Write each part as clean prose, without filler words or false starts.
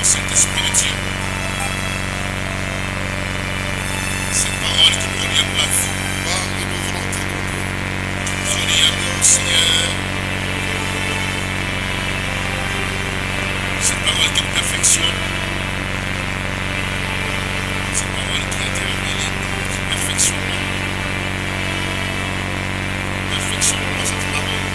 Saint-Esprit de Dieu. Cette parole qui nous revient de la vie. Relie à nous, Seigneur. Cette parole qui nous perfectionne. Cette parole qui a été révélée, qui perfectionne. Perfectionne cette parole.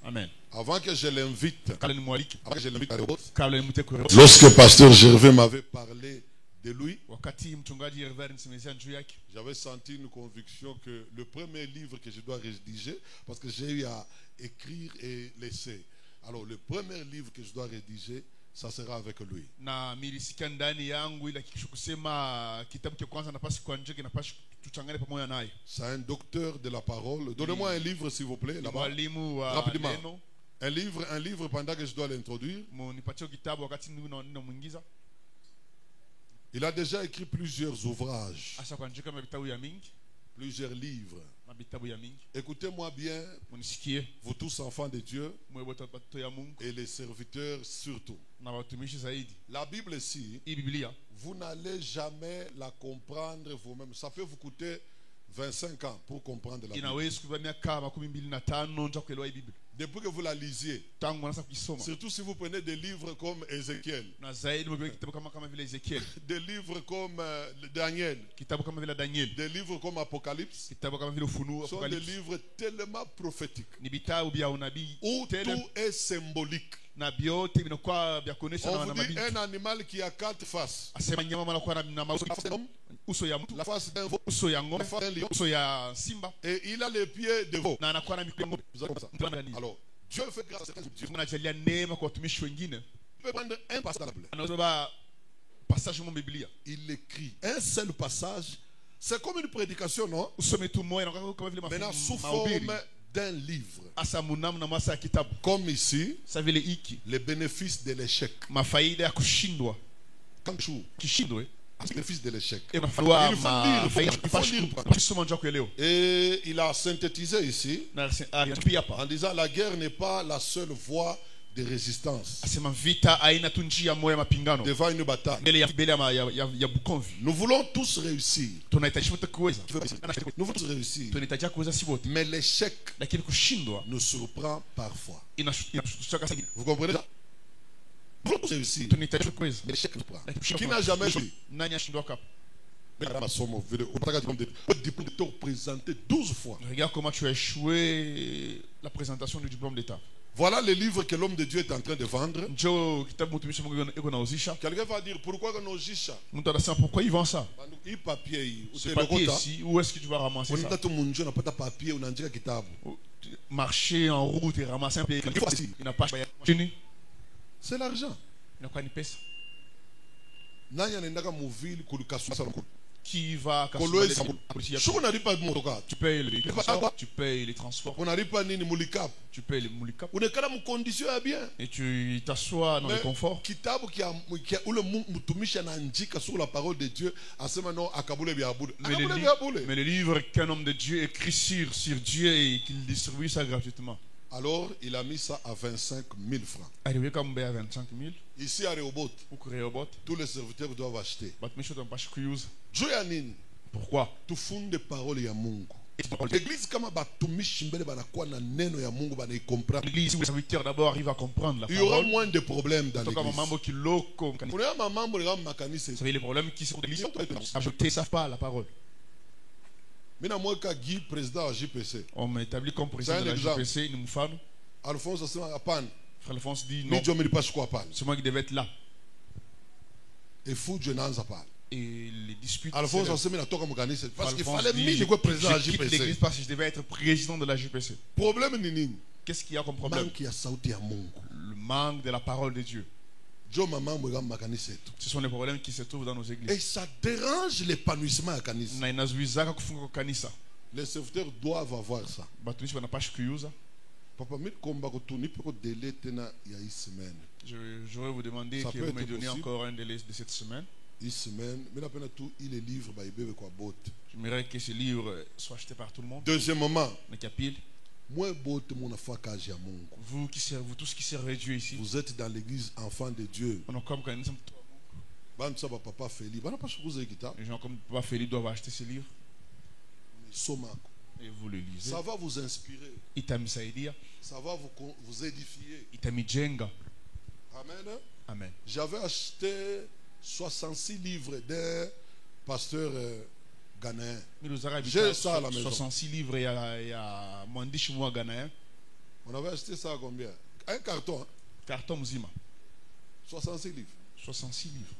Amen. Avant que je l'invite, à lorsque pasteur Gervais m'avait parlé de lui, j'avais senti une conviction que le premier livre que je dois rédiger, parce que j'ai eu à écrire et laisser. Alors le premier livre que je dois rédiger, ça sera avec lui. C'est un docteur de la parole. Donnez-moi un livre s'il vous plaît, là-bas. Rapidement. Un livre pendant que je dois l'introduire. Il a déjà écrit plusieurs ouvrages, plusieurs livres. Écoutez-moi bien, vous tous enfants de Dieu et les serviteurs surtout. La Bible ici, vous n'allez jamais la comprendre vous-même. Ça peut vous coûter 25 ans pour comprendre la Bible. Depuis que vous la lisiez, surtout si vous prenez des livres comme Ézéchiel, des livres comme Daniel, des livres comme Apocalypse, sont des livres tellement prophétiques où tout est symbolique. On vous dit un animal qui a 4 faces. La face d'un veau, la face d'un lion, et il a les pieds de veau. Alors, Dieu fait grâce à certains. peut prendre un passage dans la Bible. Il écrit un seul passage. C'est comme une prédication, non? Maintenant, sous forme d'un livre. Comme ici, les bénéfices de l'échec. Bénéfices de l'échec. Il faut lire. Et il a synthétisé ici en disant la guerre n'est pas la seule voie de résistance devant une bataille. Nous voulons tous réussir. Nous voulons tous réussir. Mais l'échec nous surprend parfois. Vous comprenez ça? Nous voulons tous réussir. Mais l'échec nous surprend. Qui n'a jamais joué? Présenté 12 fois. Regarde comment tu as échoué la présentation du diplôme d'État. Voilà le livre que l'homme de Dieu est en train de vendre. Quelqu'un va dire pourquoi nos jisha? Pourquoi ils vendent ça? Ce papier ici, où est-ce que tu vas ramasser ça? Marcher en route et ramasser un papier. Il n'a pas. C'est l'argent. Il n'a pas une pièce. Qui va tu payes les transports, tu payes les moulikap, et tu t'assois dans le confort. Mais le livre qu'un homme de Dieu écrit sur Dieu et qu'il distribue ça gratuitement. Alors il a mis ça à 25 000 francs. Ici à Rehoboth, tous les serviteurs doivent acheter. Pourquoi? Tu fondes des paroles ya Mungu. L'église kama batumishi mbele banakuwa na neno ya Mungu bana comprendre. L'église où les serviteurs d'abord arrivent à comprendre la parole. Il y aura moins de problèmes dans l'église. Vous savez les problèmes qui sont dans l'église. Ils ne savent pas la parole. Guy, président à JPC. On m'établit comme président de la JPC. Alphonse Frère Alphonse dit non. C'est moi qui devais être là. Et fou Dieu n'en a pas. Et les disputes. Alphonse parce qu'il fallait mieux que président de la JPC. L'église parce que je devais être président de la JPC. Problème nini. Qu'est-ce qu'il y a comme problème? Le manque de la parole de Dieu. Ce sont les problèmes qui se trouvent dans nos églises. Et ça dérange l'épanouissement à Kanisa. Les serviteurs doivent avoir ça. Papa, je vais vous demander que vous me donniez encore un délai de cette semaine. J'aimerais que ce livre soit acheté par tout le monde. Deuxièmement, vous tous qui servez Dieu ici, vous êtes dans l'église enfant de Dieu. Les gens comme Papa Félix doivent acheter ce livre. Et vous le lisez. Ça va vous inspirer. Ça va vous édifier. Amen. Amen. J'avais acheté 66 livres d'un pasteur ghanéen. J'ai ça à la maison. 66 livres et à Mandish Moua ghanéen. On avait acheté ça à combien? Un carton. Hein? Carton Mzima. 66 livres. 66 livres.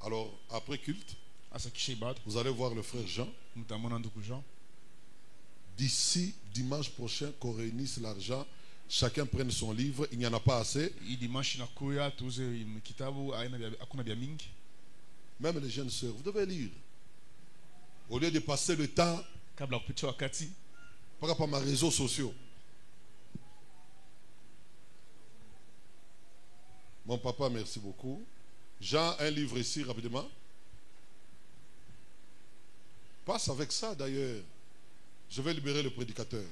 Alors, après culte, vous allez voir le frère Jean. D'ici dimanche prochain, qu'on réunisse l'argent, chacun prenne son livre. Il n'y en a pas assez. Même les jeunes sœurs, vous devez lire. Au lieu de passer le temps par rapport à mes réseaux sociaux. Mon papa, merci beaucoup. Jean, un livre ici rapidement. Passe avec ça d'ailleurs. Je vais libérer le prédicateur.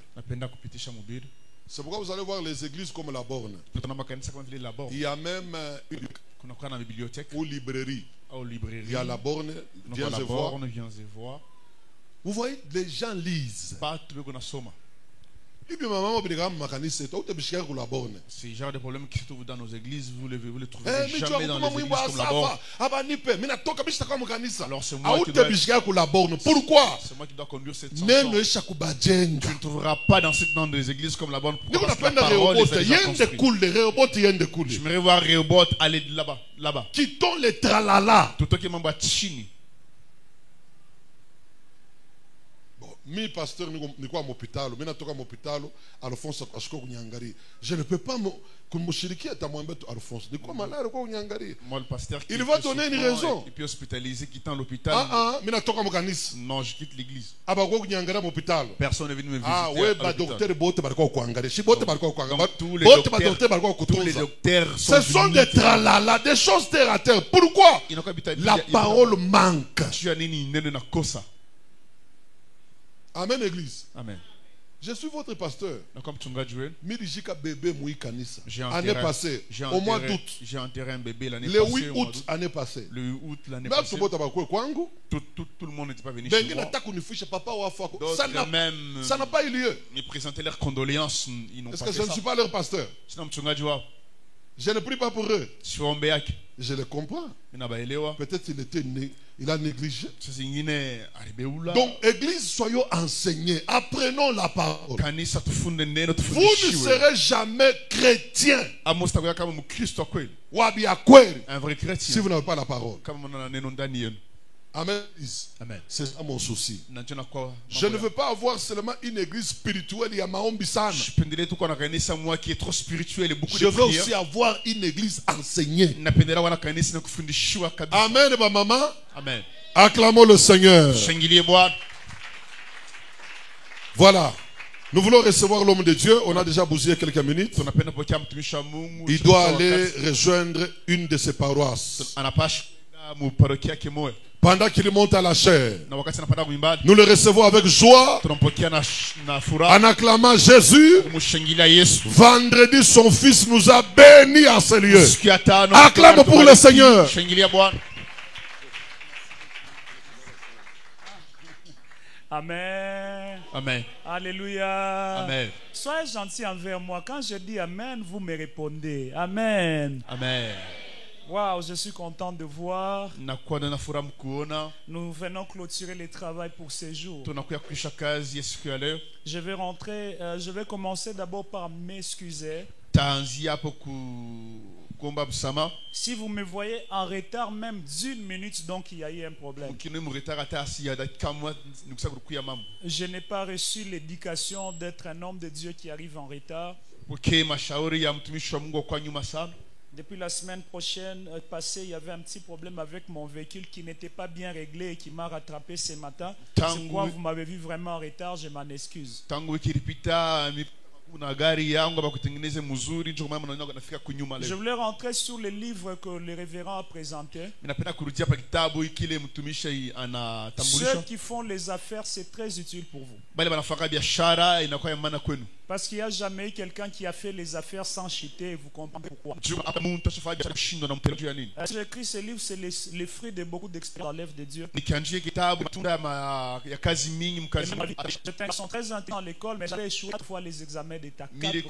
C'est pourquoi vous allez voir les églises comme la Borne. Il y a même une bibliothèque ou librairie. Il y a la Borne, viens et voir. Vous voyez, les gens lisent. C'est le genre de problème qui se trouve dans nos églises. Vous le trouvez jamais dans les églises comme la Borne. Alors c'est moi qui Pourquoi? C'est moi qui dois conduire cette chanson. Tu ne trouveras pas dans des églises comme la Borne. Pourquoi? Parce que la parole les a déjà construits. J'aimerais voir Rehoboth aller là-bas. Quittons les tralala. Tout ce qui m'envoie Chini. Mi pasteur ni kwa mopitalo, mimi natoka mopitalo, Alphonse ashiko kunyangaria. Je ne peux pas kumshirikia tamwambia tu Alphonse. Ni kwa malade kwa kunyangaria. Moi le pasteur qui il va donner une raison. Et puis hospitalisé quittant l'hôpital. Mimi natoka mkanisa. Non, je quitte l'église. Aba kwa kunyangaria mopitalo. Personne n'est venu me visiter. Ouais, ba docteur bote balikuwa kuangalia. Si bote balikuwa kuangalia. Tous les docteurs ce sont des tralala, des choses terre à terre. Pourquoi? La parole manque. Amen, église. Amen. Je suis votre pasteur. J'ai Année passée, au mois d'août. J'ai enterré un bébé l'année passée. Le 8 août, année passée. Le 8 août l'année passée. Tout le monde n'était pas venu chez moi. Ça n'a pas eu lieu. Ils présentaient leurs condoléances. Est-ce que je ne suis pas leur pasteur? Je ne prie pas pour eux. Je les comprends. Peut-être il a négligé. Donc, église, soyons enseignés. Apprenons la parole. Vous ne serez jamais chrétien. Un vrai chrétien. Si vous n'avez pas la parole. Amen. Amen. C'est ça mon souci. Je ne veux pas avoir seulement une église spirituelle. Il y a Maombi-san. Je veux aussi avoir une église enseignée. Amen, maman. Amen. Acclamons le Seigneur. Voilà. Nous voulons recevoir l'homme de Dieu. On a déjà bousillé quelques minutes. Il doit aller rejoindre une de ses paroisses. Pendant qu'il monte à la chair, nous le recevons avec joie en acclamant Jésus. Vendredi, son fils nous a bénis à ce lieu. Acclame pour le Seigneur. Amen. Amen. Alléluia. Amen. Soyez gentils envers moi. Quand je dis Amen, vous me répondez. Amen. Amen. Waouh, je suis content de voir. Nous venons clôturer le travail pour ces jours. Je vais commencer d'abord par m'excuser. Si vous me voyez en retard même d'1 minute, donc il y a eu un problème. Je n'ai pas reçu l'éducation d'être un homme de Dieu qui arrive en retard. Depuis la semaine passée, il y avait un petit problème avec mon véhicule qui n'était pas bien réglé et qui m'a rattrapé ce matin. C'est pourquoi vous m'avez vu vraiment en retard, je m'en excuse. Je voulais rentrer sur le livre que le révérend a présenté. Ceux qui font les affaires, c'est très utile pour vous. Parce qu'il n'y a jamais eu quelqu'un qui a fait les affaires sans chuter et vous comprenez pourquoi. J'écris ce livre, c'est le fruit de beaucoup d'expériences dans l'œuvre de Dieu. J'étais très intelligent à l'école, mais j'avais échoué 4 fois les examens d'État. Et il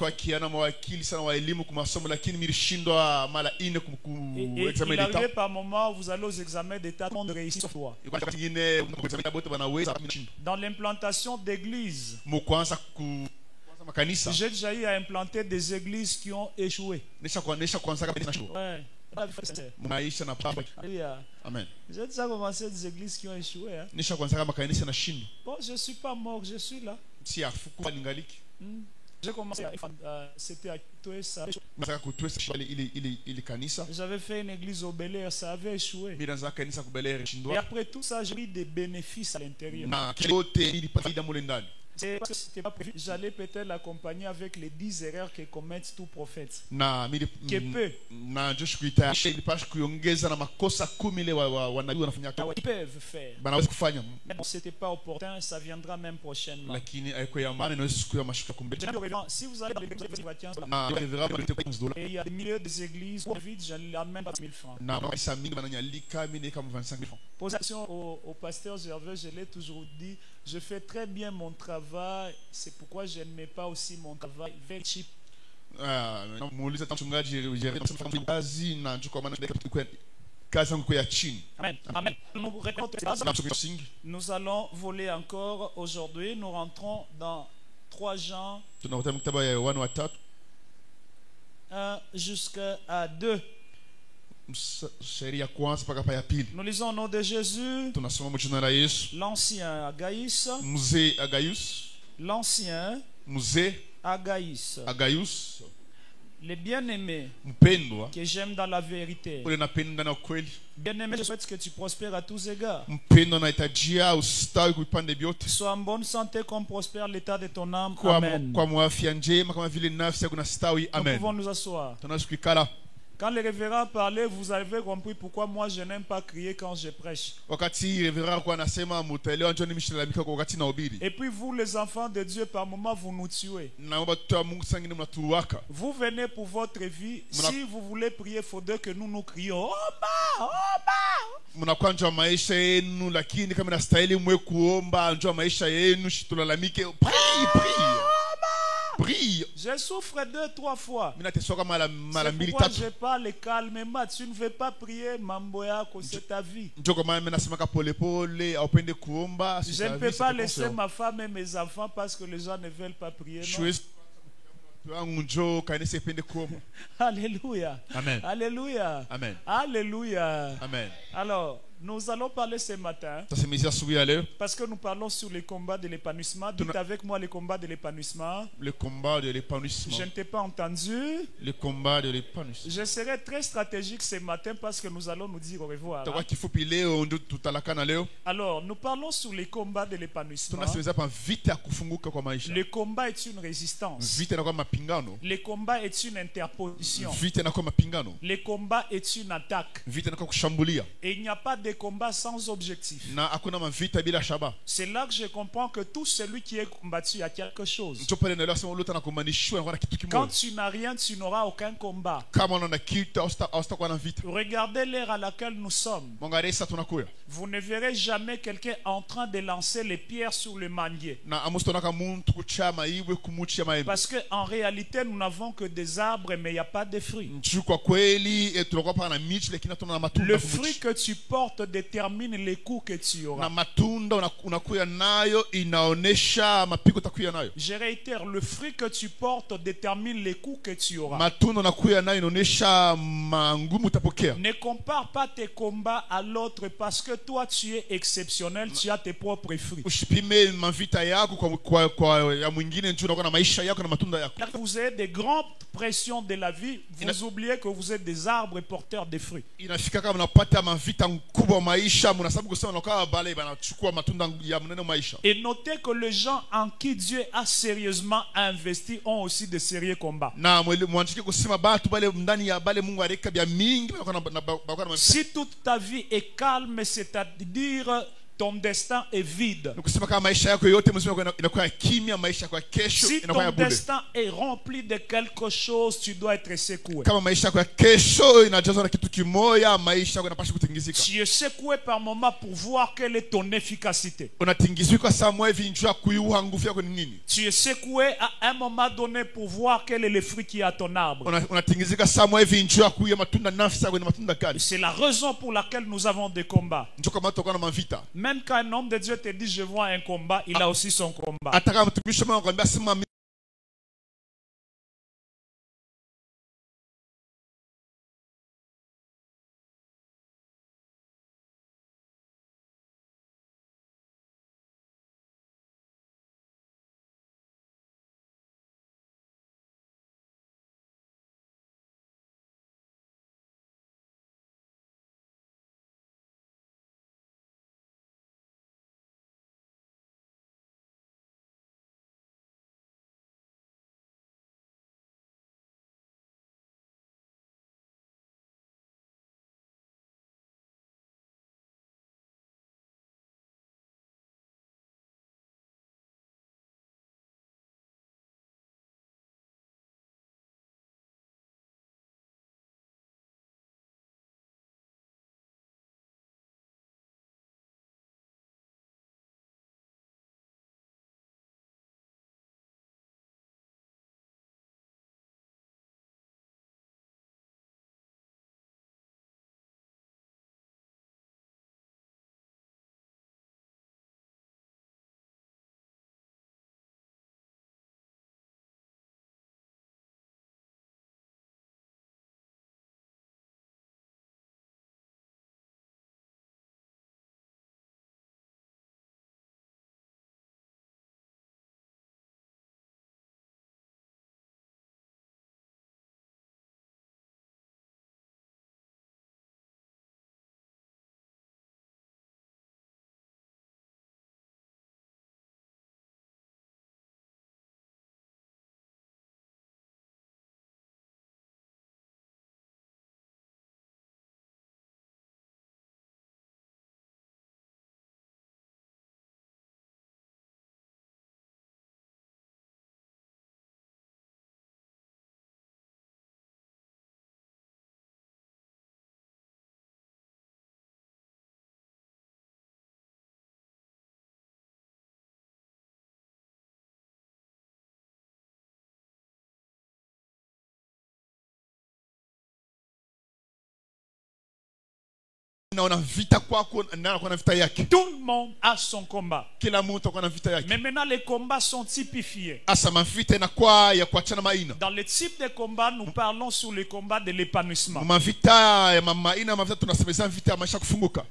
arrivait par moment où vous allez aux examens d'État, tout le monde réussit sur toi. Dans l'implantation d'églises, j'ai déjà eu à implanter des églises qui ont échoué. Ouais. Amen. J'ai déjà commencé des églises qui ont échoué. Hein. Bon, je ne suis pas mort, je suis là. J'ai commencé c'était à Toesa. J'avais fait une église au Bel-Air, ça avait échoué. Et après tout ça, j'ai eu des bénéfices à l'intérieur. C'est parce que c'était pas prévu. J'allais peut-être l'accompagner avec les 10 erreurs que commettent tout prophète. Ils peuvent faire. Mais bon, c'était pas opportun, ça viendra même prochainement. Si vous allez dans l'église, et il y a des milliers d'églises, vite, je l'amène pas 1000 francs. Position au pasteur Gervais, je l'ai toujours dit, je fais très bien mon travail, c'est pourquoi je ne mets pas aussi mon travail very cheap. Amen. Amen. Nous allons voler encore aujourd'hui, nous rentrons dans 3 Jean 1 jusqu'à 2. Nous lisons au nom de Jésus. L'ancien Agaïs. L'ancien Agaïs. Les bien-aimés que j'aime dans la vérité. Bien-aimé, je souhaite que tu prospères à tous égards. Sois en bonne santé comme prospère l'état de ton âme. Amen. Nous pouvons nous asseoir. Quand le révérend parlait, vous avez compris pourquoi moi je n'aime pas crier quand je prêche. Et puis vous les enfants de Dieu, par moments vous nous tuez. Vous venez pour votre vie. Si vous voulez prier, il faudrait que nous crions. Oh bas, oh bas. Prie. Je souffre 2-3 fois. C'est pourquoi je parle calmement. Tu ne veux pas prier, Mamboya, que c'est ta vie. Je ne peux pas laisser ma femme et mes enfants parce que les gens ne veulent pas prier. Non? Alléluia. Amen. Alléluia. Amen. Alléluia. Amen. Alors, nous allons parler ce matin parce que nous parlons sur les combats de l'épanouissement. Dites avec moi les combats de l'épanouissement. Le combat de l'épanouissement. Je ne t'ai pas entendu. Le combat de l'épanouissement. Je serai très stratégique ce matin parce que nous allons nous dire au revoir. Alors, nous parlons sur les combats de l'épanouissement. Le combat est une résistance. Le combat est une interposition. Le combat est une attaque. Et il n'y a pas de combat sans objectif. C'est là que je comprends que tout celui qui est combattu a quelque chose. Quand tu n'as rien, tu n'auras aucun combat. Regardez l'ère à laquelle nous sommes. Vous ne verrez jamais quelqu'un en train de lancer les pierres sur le manguier. Parce qu'en réalité, nous n'avons que des arbres, mais il n'y a pas de fruits. Le fruit que tu portes détermine les coups que tu auras. Je réitère, le fruit que tu portes détermine les coups que tu auras. Ne compare pas tes combats à l'autre parce que toi tu es exceptionnel, tu as tes propres fruits. Vous avez des grandes pressions de la vie, vous oubliez que vous êtes des arbres porteurs de fruits. Et notez que les gens en qui Dieu a sérieusement investi ont aussi de sérieux combats. Si toute ta vie est calme, c'est-à-dire ton destin est vide. Si ton destin est rempli de quelque chose, tu dois être secoué. Tu es secoué par moment pour voir quelle est ton efficacité. Tu es secoué à un moment donné pour voir quel est le fruit qui est à ton arbre. C'est la raison pour laquelle nous avons des combats. Même quand un homme de Dieu te dit je vois un combat, il a aussi son combat. Tout le monde a son combat. Mais maintenant les combats sont typifiés. Dans les types de combats, nous parlons sur le combat de l'épanouissement.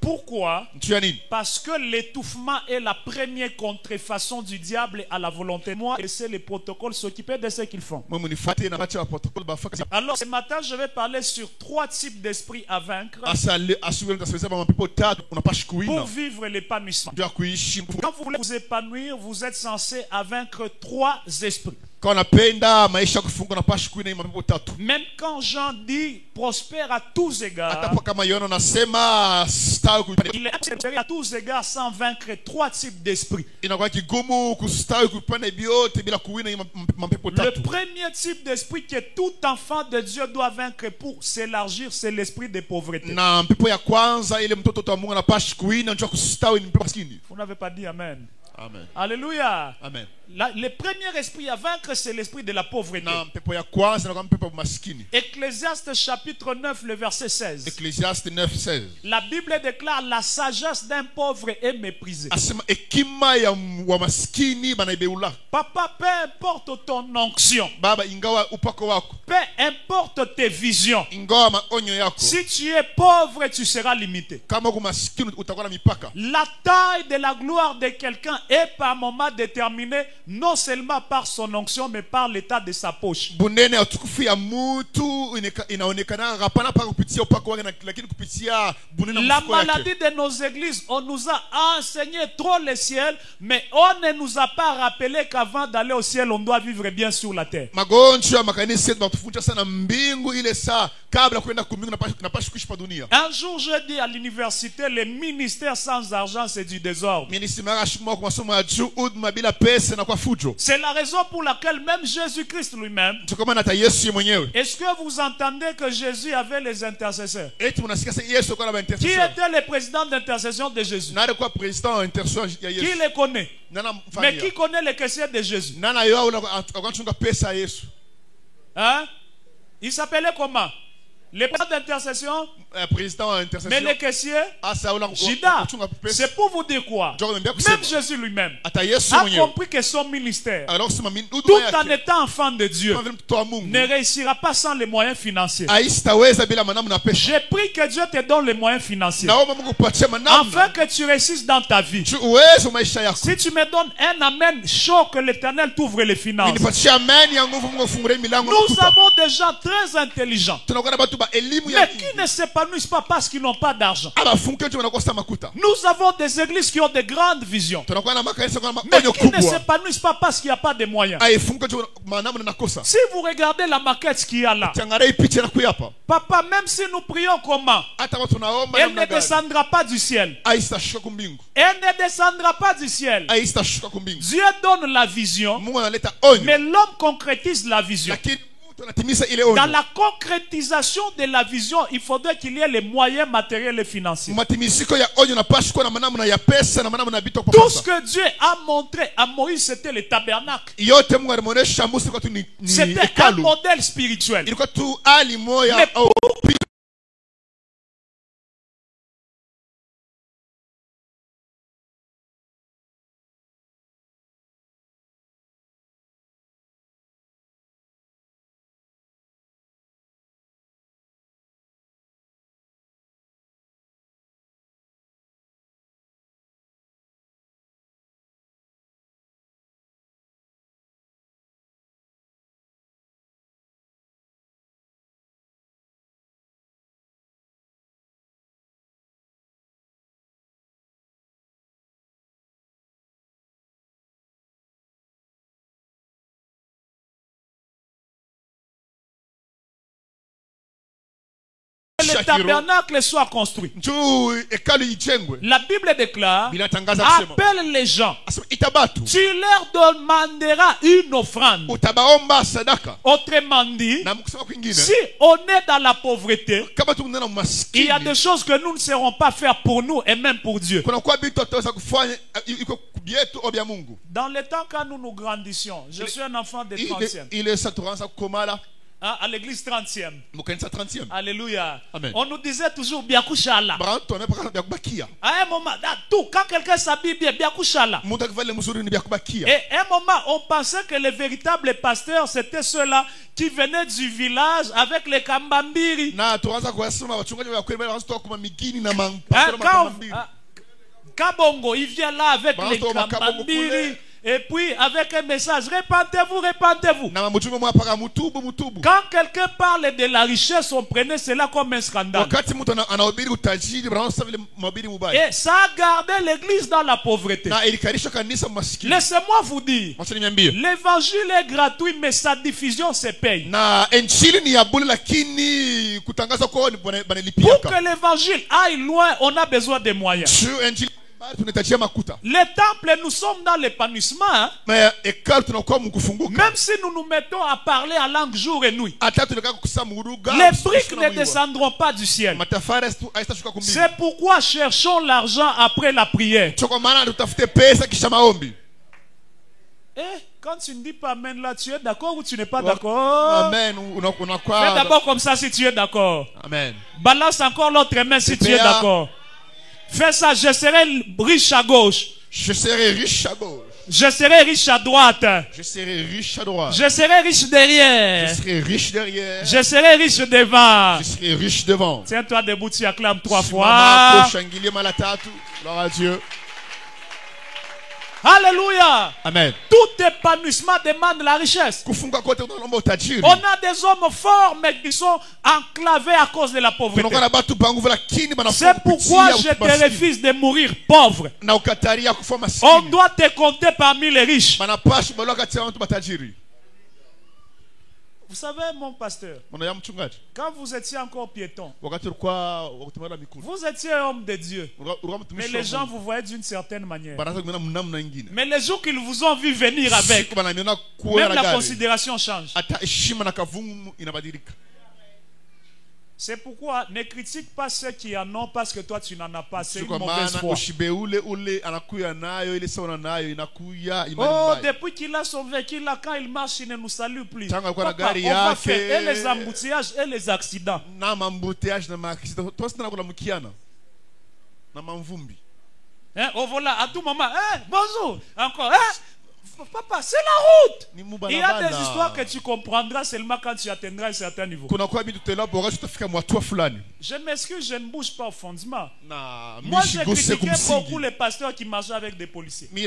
Pourquoi? Parce que l'étouffement est la première contrefaçon du diable à la volonté. Moi, et c'est le protocole s'occuper de ce qu'ils font. Alors ce matin, je vais parler sur 3 types d'esprits à vaincre pour vivre l'épanouissement. Quand vous voulez vous épanouir, vous êtes censé vaincre 3 esprits. Même quand Jean dit prospère à tous égards, il est à tous égards sans vaincre 3 types d'esprits. Le premier type d'esprit que tout enfant de Dieu doit vaincre pour s'élargir, c'est l'esprit de pauvreté. Vous n'avez pas dit Amen. Amen. Alléluia. Amen. Le premier esprit à vaincre, c'est l'esprit de la pauvreté. Ecclésiaste chapitre 9, le verset 16. Ecclésiaste 9, 16. La Bible déclare la sagesse d'un pauvre est méprisée. Papa, peu importe ton onction, peu importe tes visions, si tu es pauvre, tu seras limité. La taille de la gloire de quelqu'un est par moment déterminée non seulement par son onction, mais par l'état de sa poche. La maladie de nos églises, on nous a enseigné trop le ciel, mais on ne nous a pas rappelé qu'avant d'aller au ciel, on doit vivre bien sur la terre. Un jour, j'ai dit à l'université, les ministères sans argent, c'est du désordre. C'est la raison pour laquelle même Jésus-Christ lui-même, est-ce que vous entendez que Jésus avait les intercesseurs? Qui était le président d'intercession de Jésus? Qui les connaît? Mais qui connaît les caissiers de Jésus? Hein? Il s'appelait comment? Le président d'intercession, mais les caissiers, Judas. C'est pour vous dire quoi? Même Jésus lui-même a compris que son ministère, tout en étant enfant de Dieu, ne réussira pas sans les moyens financiers. J'ai pris que Dieu te donne les moyens financiers afin que tu réussisses dans ta vie. Si tu me donnes un amen chaud, que l'Éternel t'ouvre les finances. Nous avons des gens très intelligents, mais qui ne s'épanouissent pas parce qu'ils n'ont pas d'argent. Nous avons des églises qui ont de grandes visions, mais qui ne s'épanouissent pas parce qu'il n'y a pas de moyens. Si vous regardez la maquette qu'il y a là, papa, même si nous prions comment, elle ne descendra pas du ciel. Elle ne descendra pas du ciel. Dieu donne la vision, mais l'homme concrétise la vision. Dans la concrétisation de la vision, il faudrait qu'il y ait les moyens matériels et financiers. Tout ce que Dieu a montré à Moïse, c'était le tabernacle. C'était un modèle spirituel. Mais le tabernacle soit construit. La Bible déclare, appelle les gens, tu leur demanderas une offrande. Autrement dit, si on est dans la pauvreté, il y a des choses que nous ne saurons pas faire pour nous et même pour Dieu. Dans le temps quand nous grandissions, je suis un enfant de 30e. À l'église 30e. Alléluia. Amen. On nous disait toujours Biakushala. À un moment, quand quelqu'un s'habille bien, Biakushala. Et à un moment, on pensait que les véritables pasteurs, c'était ceux-là qui venaient du village avec les kambambiri. Kabongo, il vient là avec les kambambiri. Et puis avec un message, répentez-vous, répentez-vous. Quand quelqu'un parle de la richesse, on prenait cela comme un scandale. Et ça a gardé l'église dans la pauvreté. Laissez-moi vous dire, l'évangile est gratuit, mais sa diffusion se paye. Pour que l'évangile aille loin, on a besoin de moyens. Les temples, nous sommes dans l'épanouissement. Hein? Même si nous nous mettons à parler en langue jour et nuit, les briques ne descendront pas du ciel. C'est pourquoi cherchons l'argent après la prière. Quand tu ne dis pas amen là, tu es d'accord ou tu n'es pas d'accord? Amen. Fais d'abord comme ça si tu es d'accord. Amen. Balance encore l'autre main si tu es d'accord. Fais ça, je serai riche à gauche. Je serai riche à gauche. Je serai riche à droite. Je serai riche à droite. Je serai riche derrière. Je serai riche derrière. Je serai riche devant. Je serai riche devant. Tiens-toi debout, tu acclames 3 fois. Gloire à Dieu. Alléluia. Amen. Tout épanouissement demande la richesse. On a des hommes forts mais qui sont enclavés à cause de la pauvreté. C'est pourquoi je te refuse de mourir pauvre. On doit te compter parmi les riches. Vous savez, mon pasteur, quand vous étiez encore piéton, vous étiez homme de Dieu. Mais les gens vous voyaient d'une certaine manière. Mais les jours qu'ils vous ont vu venir avec, même la considération change. C'est pourquoi ne critique pas ceux qui en ont parce que toi tu n'en as pas. C'est une mauvaise foi. Oh, depuis qu'il a sauvé, quand il marche, il ne nous salue plus. Papa, on va faire et les embouteillages et les accidents. Oh voilà, à tout moment, bonjour, encore, papa, c'est la route. Il y a des histoires que tu comprendras seulement quand tu atteindras un certain niveau. Je m'excuse, je ne bouge pas au fondement. Moi, j'ai critiqué beaucoup les pasteurs qui marchaient avec des policiers. Je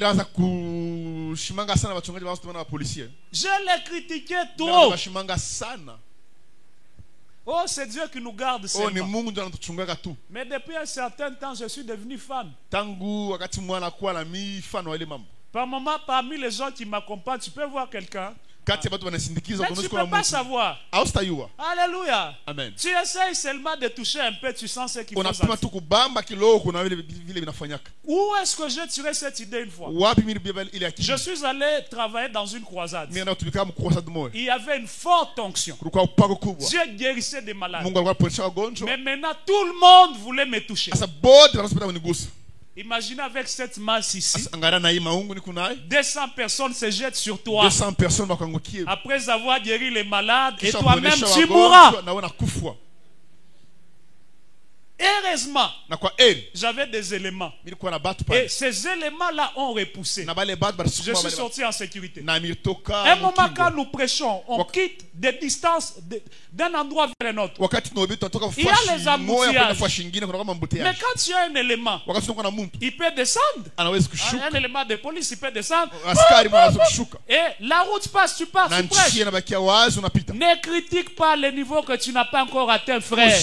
les critiquais trop. Oh, c'est Dieu qui nous garde seulement. Mais depuis un certain temps, je suis devenu fan. Par moment, parmi les gens qui m'accompagnent, tu peux voir quelqu'un. Mais tu ne peux pas savoir. Alléluia. Amen. Tu essayes seulement de toucher un peu, tu sens ce qu'il faut sentir. Où est-ce que j'ai tiré cette idée une fois? Je suis allé travailler dans une croisade. Il y avait une forte onction. Dieu guérissait des malades. Mais maintenant, tout le monde voulait me toucher. Imaginez avec cette masse ici, 200 personnes se jettent sur toi. Après avoir guéri les malades, et toi-même tu mourras. Heureusement, j'avais des éléments. Et ces éléments-là ont repoussé. Je suis sorti en sécurité. À un moment, quand nous prêchons, on quitte des distances d'un endroit vers un autre. Il y a les embouteillages. Mais quand tu as un élément, il peut descendre. Un élément de police, il peut descendre. Et la route passe, tu pars, tu prêches. Ne critique pas le niveau que tu n'as pas encore atteint, frère.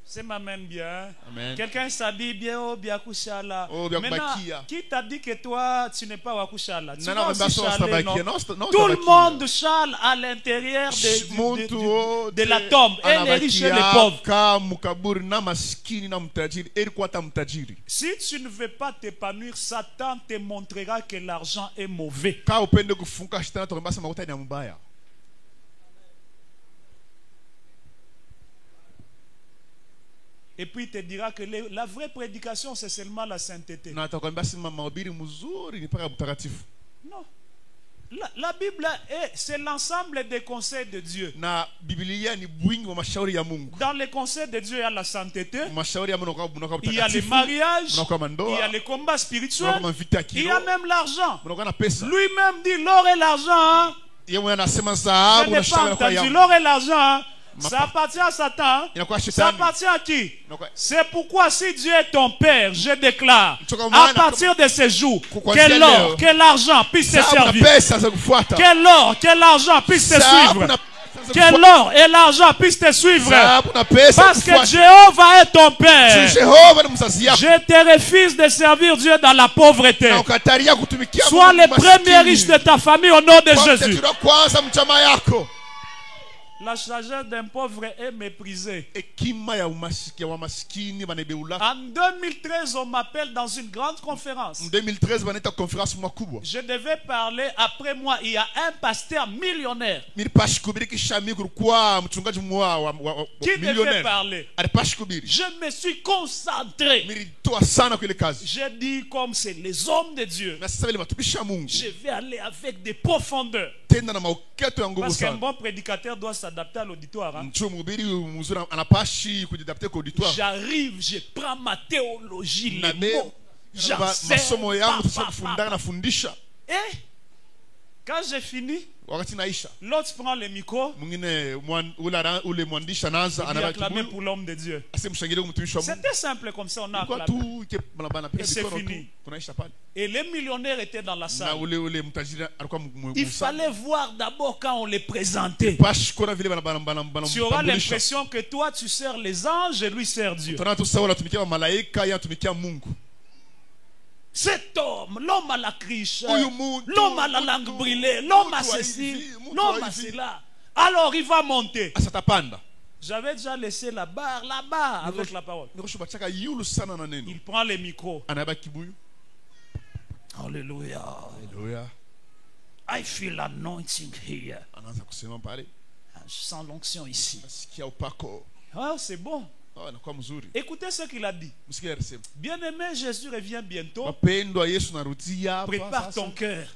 C'est ma main bien. Quelqu'un s'habille bien au Biakushala. Maintenant, qui t'a dit que toi tu n'es pas Wakushala? Tu vas aussi chaler, non? Tout le monde chale à l'intérieur de la tombe. Et les riches et les pauvres. Si tu ne veux pas t'épanouir, Satan te montrera que l'argent est mauvais. Et puis il te dira que la vraie prédication, c'est seulement la sainteté. Non. La Bible, c'est l'ensemble des conseils de Dieu. Dans les conseils de Dieu, il y a la sainteté, il y a le mariage, il y a les combats spirituels, il y a même l'argent. Lui-même dit l'or et l'argent. Je n'ai pas entendu l'or et l'argent. Ça appartient à Satan. Ça appartient à qui? C'est pourquoi si Dieu est ton Père, je déclare, à partir de ce jour, que l'or, que l'argent puisse te servir. Que l'or, que l'argent puisse te suivre. Que l'or et l'argent puissent te suivre. Parce que Jéhovah est ton Père. Je te refuse de servir Dieu dans la pauvreté. Sois le premier riche de ta famille au nom de Jésus. La sagesse d'un pauvre est méprisée. En 2013, on m'appelle dans une grande conférence. Je devais parler, après moi, il y a un pasteur millionnaire qui devait parler. Je me suis concentré. J'ai dit, comme c'est les hommes de Dieu, je vais aller avec des profondeurs. Parce qu'un bon prédicateur doit s'adapter à l'auditoire. Hein? J'arrive, je prends ma théologie, les mots, j'enseigne. Et quand j'ai fini, l'autre prend le micro. Il acclamé pour l'homme de Dieu. C'était simple comme ça, on a acclamé. Et c'est fini. Et les millionnaires étaient dans la salle. Il fallait voir d'abord quand on les présentait. Tu auras l'impression que toi tu sers les anges et lui sert Dieu. Cet homme, l'homme à la criche, l'homme à la langue brûlée, l'homme à ceci, l'homme à cela. Alors il va monter. J'avais déjà laissé la barre là-bas avec la parole. Il prend les micros. Alléluia. I feel anointing here. Je sens l'onction ici. Ah, c'est bon. Écoutez ce qu'il a dit. Bien-aimé, Jésus revient bientôt. Prépare ton cœur.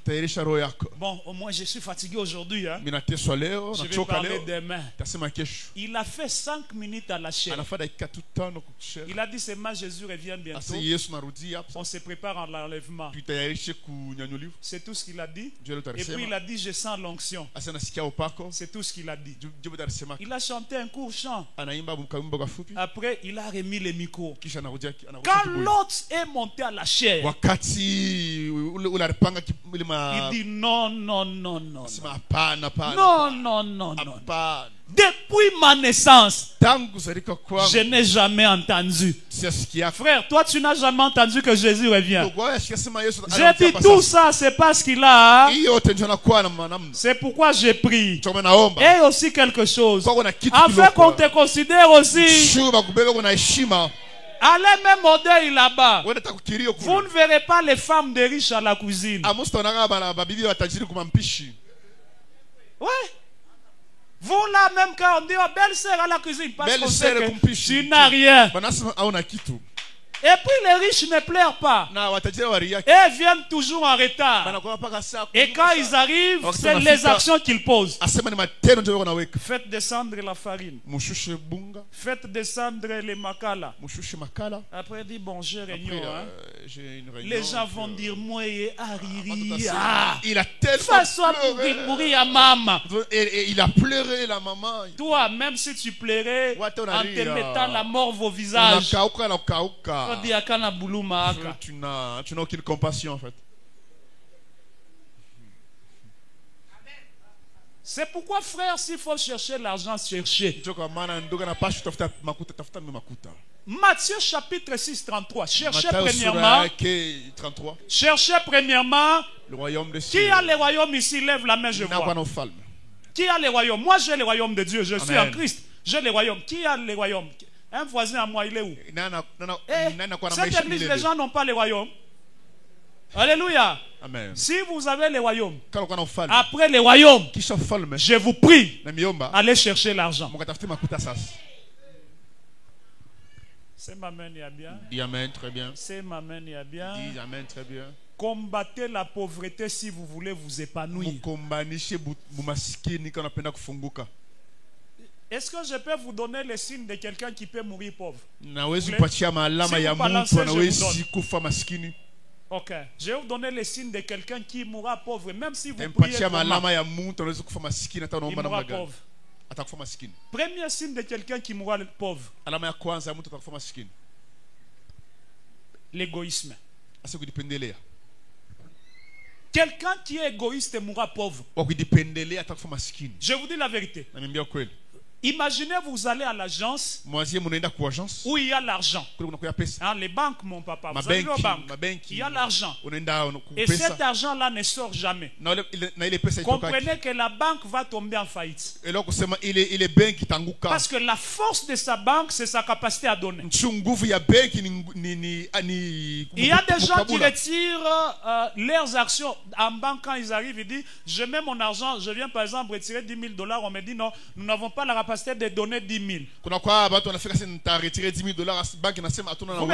Bon, au moins je suis fatigué aujourd'hui. Hein? Je vais parler demain. Il a fait 5 minutes à la chair. Il a dit seulement Jésus revient bientôt. On se prépare en l'enlèvement. C'est tout ce qu'il a dit. Et puis il a dit je sens l'onction. C'est tout ce qu'il a dit. Il a chanté un court chant. Après, il a remis les micros. Quand l'autre est monté à la chair, il dit non, non, non, non. Non, non, non, non. Depuis ma naissance, je n'ai jamais entendu. Frère, toi tu n'as jamais entendu que Jésus revient. J'ai dit tout ça, c'est parce qu'il a. C'est pourquoi j'ai pris. Et aussi quelque chose. Afin qu'on te considère aussi. Allez même au deuil là-bas. Vous ne verrez pas les femmes de riches à la cuisine. Ouais. Vous là même quand on dit oh, belle-sœur à la cuisine parce qu'on sait que tu n'as rien. Et puis les riches ne pleurent pas. Et viennent toujours en retard. Et quand ils arrivent, c'est les actions qu'ils posent. Faites descendre la farine. Faites descendre les makala. Après dit bon, j'ai réunion. Les gens vont dire moi et Hariri. Il a tellement mourir à maman. Et il a pleuré la maman. Toi, même si tu pleurais en te mettant la morve au visage. Tu n'as aucune compassion en fait. C'est pourquoi frère, s'il faut chercher l'argent, chercher. Matthieu chapitre 6, 33. Cherchez premièrement. 33. Cherchez premièrement. Le royaume de Qui a le royaume ici? Lève la main, je vois. Qui a le royaume? Moi j'ai le royaume de Dieu. Je suis en Christ. J'ai le royaume. Qui a le royaume? Un voisin à moi, il est où? Cette église, les gens n'ont pas le royaume. Alléluia. Amen. Si vous avez le royaume, après le royaume, je vous prie, allez chercher l'argent. C'est ma main, il y a bien. Dis amen, très bien. C'est ma main, il y a bien. Dis amen, très bien. Combattez la pauvreté si vous voulez vous épanouir. Est-ce que je peux vous donner le signe de quelqu'un qui peut mourir pauvre? Ok. Je vais vous donner le signe de quelqu'un qui mourra pauvre. Même si vous priez il mourra pauvre. Premier signe de quelqu'un qui mourra pauvre. L'égoïsme. Quelqu'un qui est égoïste mourra pauvre. Je vous dis la vérité. Imaginez vous allez à l'agence où il y a l'argent. Hein, les banques, mon papa. Vous allez aux banques. Il y a l'argent. Et cet argent-là ne sort jamais. Comprenez que la banque va tomber en faillite. Parce que la force de sa banque, c'est sa capacité à donner. Il y a des gens qui retirent leurs actions en banque quand ils arrivent. Ils disent, je mets mon argent, je viens par exemple retirer 10 000 $. On me dit non, nous n'avons pas la capacité de donner 10 000. Vous me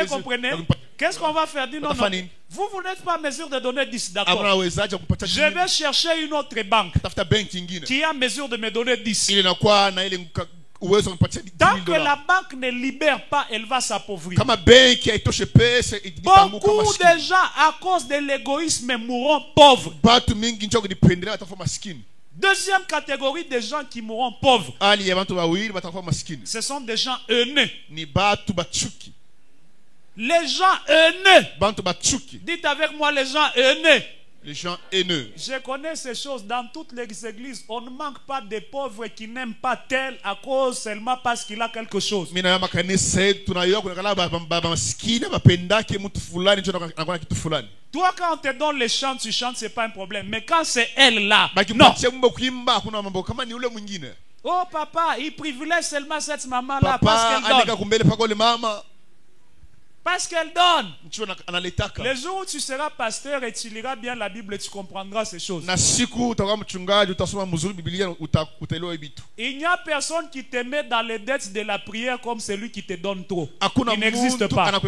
comprenez? Qu'est-ce qu'on va faire? Dire non, non. Vous n'êtes pas en mesure de donner 10, d'accord. Je vais chercher une autre banque qui est en mesure de me donner 10. Tant que la banque ne libère pas, elle va s'appauvrir. Beaucoup de gens, à cause de l'égoïsme, mourront pauvres. Deuxième catégorie de gens qui mourront pauvres, ce sont des gens haineux. Les gens haineux. Dites avec moi les gens haineux. Les gens haineux. Je connais ces choses dans toutes les églises. On ne manque pas de pauvres qui n'aiment pas tel à cause seulement parce qu'il a quelque chose. Toi, quand on te donne les chants, tu chantes, c'est pas un problème. Mais quand c'est elle là, non. Oh papa, il privilège seulement cette maman là parce qu'elle donne. Parce qu'elle donne. Les jours où tu seras pasteur et tu liras bien la Bible, tu comprendras ces choses. Il n'y a personne qui te met dans les dettes de la prière comme celui qui te donne trop. Il n'existe pas.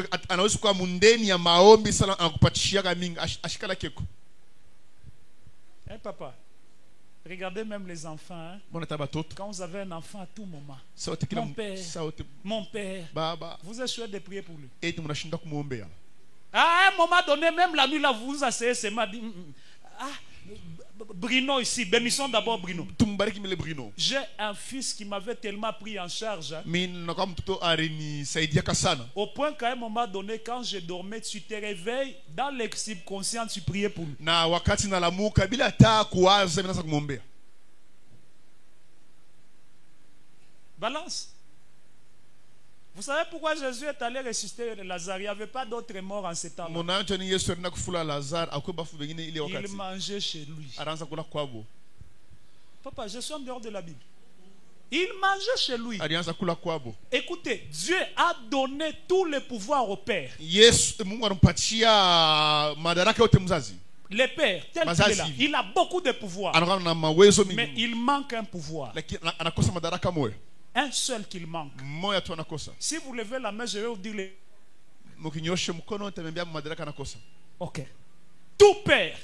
Hey, papa. Regardez même les enfants. Hein? Quand vous avez un enfant à tout moment, mon père, vous êtes sûr de prier pour lui. À un moment donné, même la nuit, là, vous vous asseyez, c'est m'a dit, Bruno ici, bénissons d'abord Bruno. J'ai un fils qui m'avait tellement pris en charge. Au point qu'à un moment donné, quand je dormais, tu te réveilles dans le subconscient, tu priais pour lui. Balance. Vous savez pourquoi Jésus est allé ressusciter Lazare? Il n'y avait pas d'autres morts en ce temps-là. Il mangeait chez lui. Papa, je suis en dehors de la Bible. Il mangeait chez lui. Écoutez, Dieu a donné tout le pouvoir au Père. Le Père, tel qu'il est là, il a beaucoup de pouvoir. Mais il manque un pouvoir. Un seul qu'il manque. Si vous levez la main, je vais vous dire ok. Tout père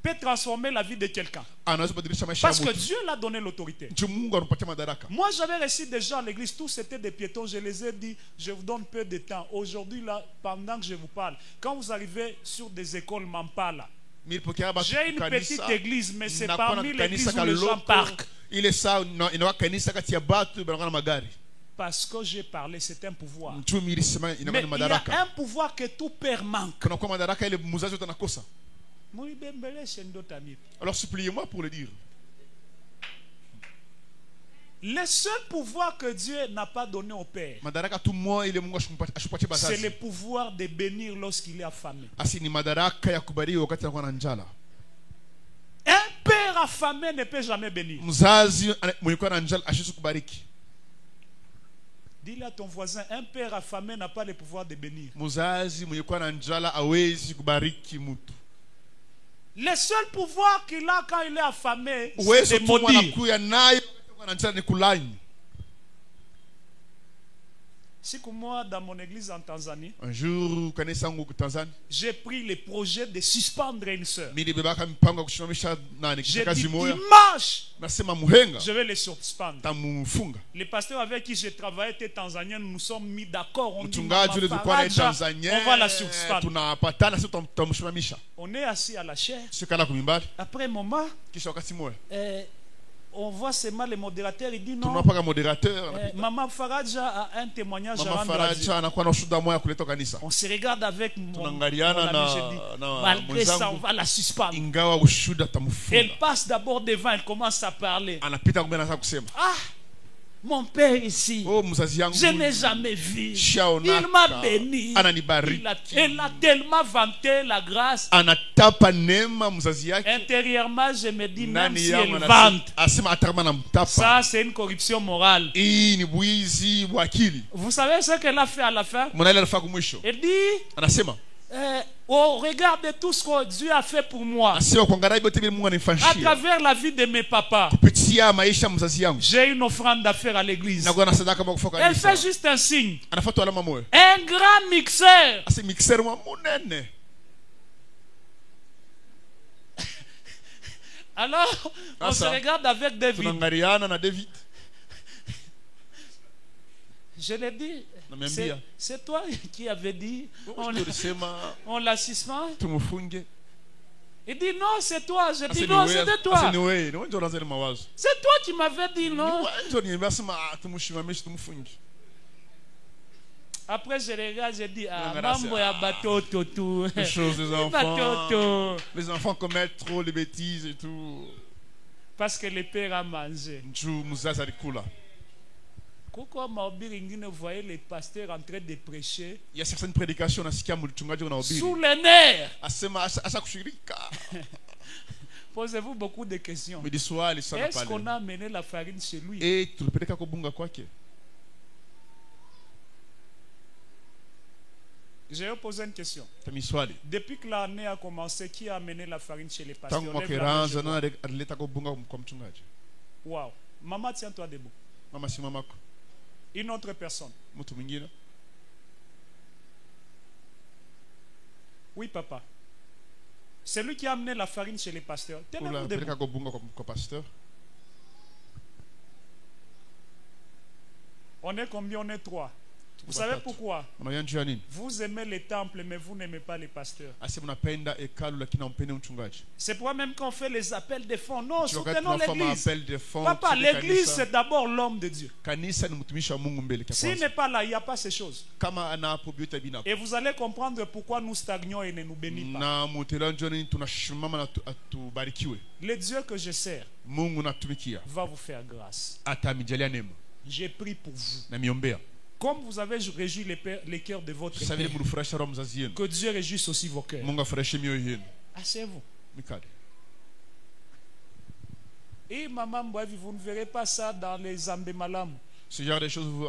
peut transformer la vie de quelqu'un. Parce que Dieu l'a donné l'autorité. Moi, j'avais reçu des gens à l'église, tous étaient des piétons. Je les ai dit, je vous donne peu de temps. Aujourd'hui, là, pendant que je vous parle, quand vous arrivez sur des écoles Mampala, j'ai une petite église, mais c'est parmi l'église où les gens parquent. Parce que j'ai parlé, c'est un pouvoir. Mais il y a un pouvoir que tout père manque. Alors suppliez-moi pour le dire. Le seul pouvoir que Dieu n'a pas donné au père, c'est le pouvoir de bénir lorsqu'il est affamé. Un père affamé ne peut jamais bénir. Dis-le à ton voisin, un père affamé n'a pas le pouvoir de bénir. Le seul pouvoir qu'il a quand il est affamé, c'est de maudire. C'est que moi, dans mon église en Tanzanie, un jour, j'ai pris le projet de suspendre une sœur. J'ai dit, dimanche, je vais les suspendre. Le pasteur avec qui je travaillais était tanzanien, nous nous sommes mis d'accord. On dit, on va la suspendre. On est assis à la chaire. Après un moment, on voit seulement le modérateur, il dit non. Maman Faradja a un témoignage à rendre à Dieu. On se regarde avec mon ami, je dis, malgré ça, on va la suspendre. Elle passe d'abord devant, elle commence à parler. Ah! Mon père ici, je n'ai jamais vu. Il m'a béni. Elle a tellement vanté la grâce. Intérieurement, je me dis, même si elle vante, ça c'est une corruption morale. Vous savez ce qu'elle a fait à la fin? Elle dit, au regard de tout ce que Dieu a fait pour moi, à travers la vie de mes papas, j'ai une offrande à faire à l'église. Elle fait juste un signe. Un grand mixeur. Alors, on se regarde avec David. Je l'ai dit. C'est toi qui avais dit on la suspend. Il dit non, c'est toi. Je dis non, c'était toi. C'est toi qui m'avais dit non. Après, je regarde, je dis les enfants commettent trop les bêtises et tout. Parce que le père a mangé. Vous voyez les pasteurs en train de prêcher. Il y a certaines prédications sous les nerfs. Posez-vous beaucoup de questions. Est-ce qu'on a amené la farine chez lui? Je vais poser une question. Depuis que l'année a commencé, qui a amené la farine chez les pasteurs? Wow. Maman, tiens-toi debout. Une autre personne. Oui, papa. C'est lui qui a amené la farine chez les pasteurs. Tenez-vous debout. On est combien? On est 3. Vous savez pourquoi? Vous aimez les temples, mais vous n'aimez pas les pasteurs. C'est pourquoi même quand on fait les appels de fonds, non, soutenons l'église. Papa, l'église c'est d'abord l'homme de Dieu. S'il n'est pas là, il n'y a pas ces choses. Et vous allez comprendre pourquoi nous stagnons et ne nous bénissons pas. Le Dieu que je sers va vous faire grâce. J'ai prié pour vous. Comme vous avez réjoui les cœurs de votre Père, que Dieu réjouisse aussi vos cœurs. Asseyez-vous. Et maman, vous ne verrez pas ça dans les Zambé Malam. Ce genre de choses, vous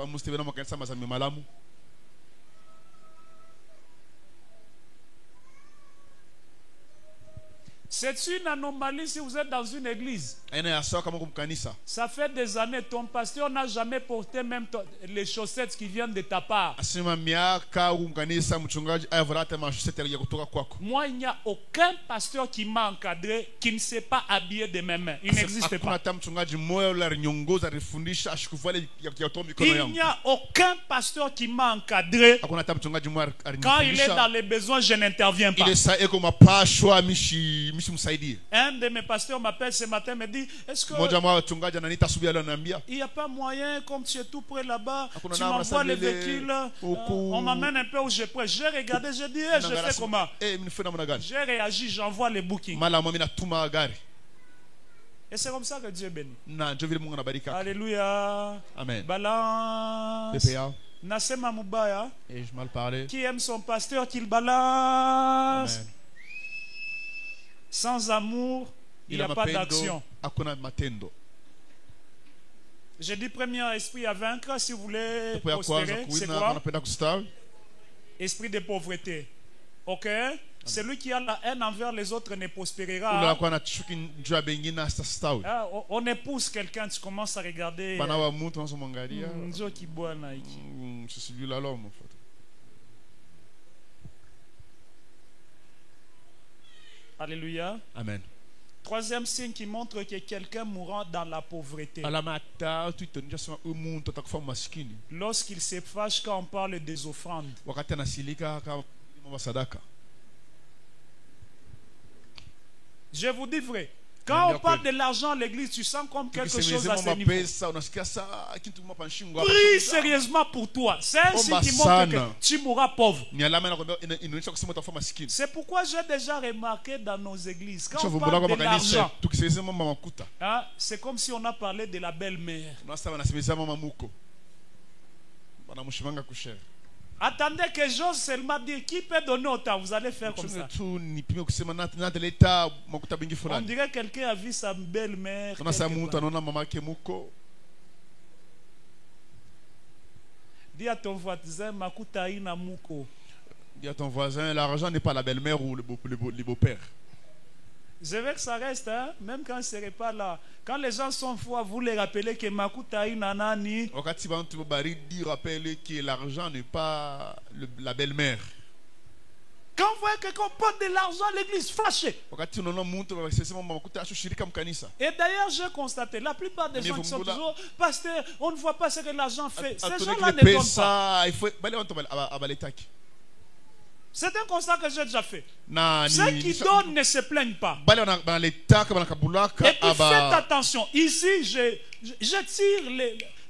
c'est une anomalie si vous êtes dans une église. Ça fait des années, ton pasteur n'a jamais porté même les chaussettes qui viennent de ta part. Moi, il n'y a aucun pasteur qui m'a encadré qui ne s'est pas habillé de mes mains. Il n'existe pas. Il n'y a aucun pasteur qui m'a encadré. Quand il est dans les besoins, je n'interviens pas. Un de mes pasteurs m'appelle ce matin et me dit, est-ce que il n'y a pas moyen, comme tu es tout près là-bas, tu m'envoies les véhicules, on m'amène un peu où je prêche. J'ai regardé, j'ai dit, je fais comment? J'ai réagi, j'envoie les bookings. Et c'est comme ça que Dieu bénit. Alléluia. Amen. Balance. Nasema Mubaya. Et je mal parlé. Qui aime son pasteur, qu'il balance. Amen. Sans amour, il n'y a pas d'action. J'ai dit premier esprit à vaincre. Si vous voulez prospérer, c'est quoi? Esprit de pauvreté. Ok? Celui qui a la haine envers les autres ne prospérera. On épouse quelqu'un, tu commences à regarder. Alléluia. Amen. Troisième signe qui montre que quelqu'un mourra dans la pauvreté. Lorsqu'il se fâche quand on parle des offrandes. Je vous dis vrai. Quand on parle de l'argent à l'église, tu sens comme quelque chose à ce niveau. Prie sérieusement pour toi. C'est un signe qui montre que tu mourras pauvre. C'est pourquoi j'ai déjà remarqué dans nos églises, quand on parle de l'argent, hein, c'est comme si on a parlé de la belle-mère. Attendez que j'ose seulement dire qui peut donner autant. Vous allez faire comme ça. On dirait que quelqu'un a vu sa belle-mère. Dis à ton voisin, Makutaïna Mouko. Dis à ton voisin, l'argent n'est pas la belle-mère ou le beau-père. Je veux que ça reste, hein? Même quand ce n'est pas là. Quand les gens sont fous, vous les rappelez que Makutaïna Nani. Rappelez que l'argent n'est pas la belle-mère. Quand vous voyez quelqu'un porte de l'argent à l'église, fâché. Et d'ailleurs, j'ai constaté, la plupart des gens qui sont toujours, pasteur, on ne voit pas ce que l'argent fait. Ces gens-là ne donnent pas. C'est un constat que j'ai déjà fait. Ceux qui donnent ne se plaignent pas. Et puis faites attention. Ici, je tire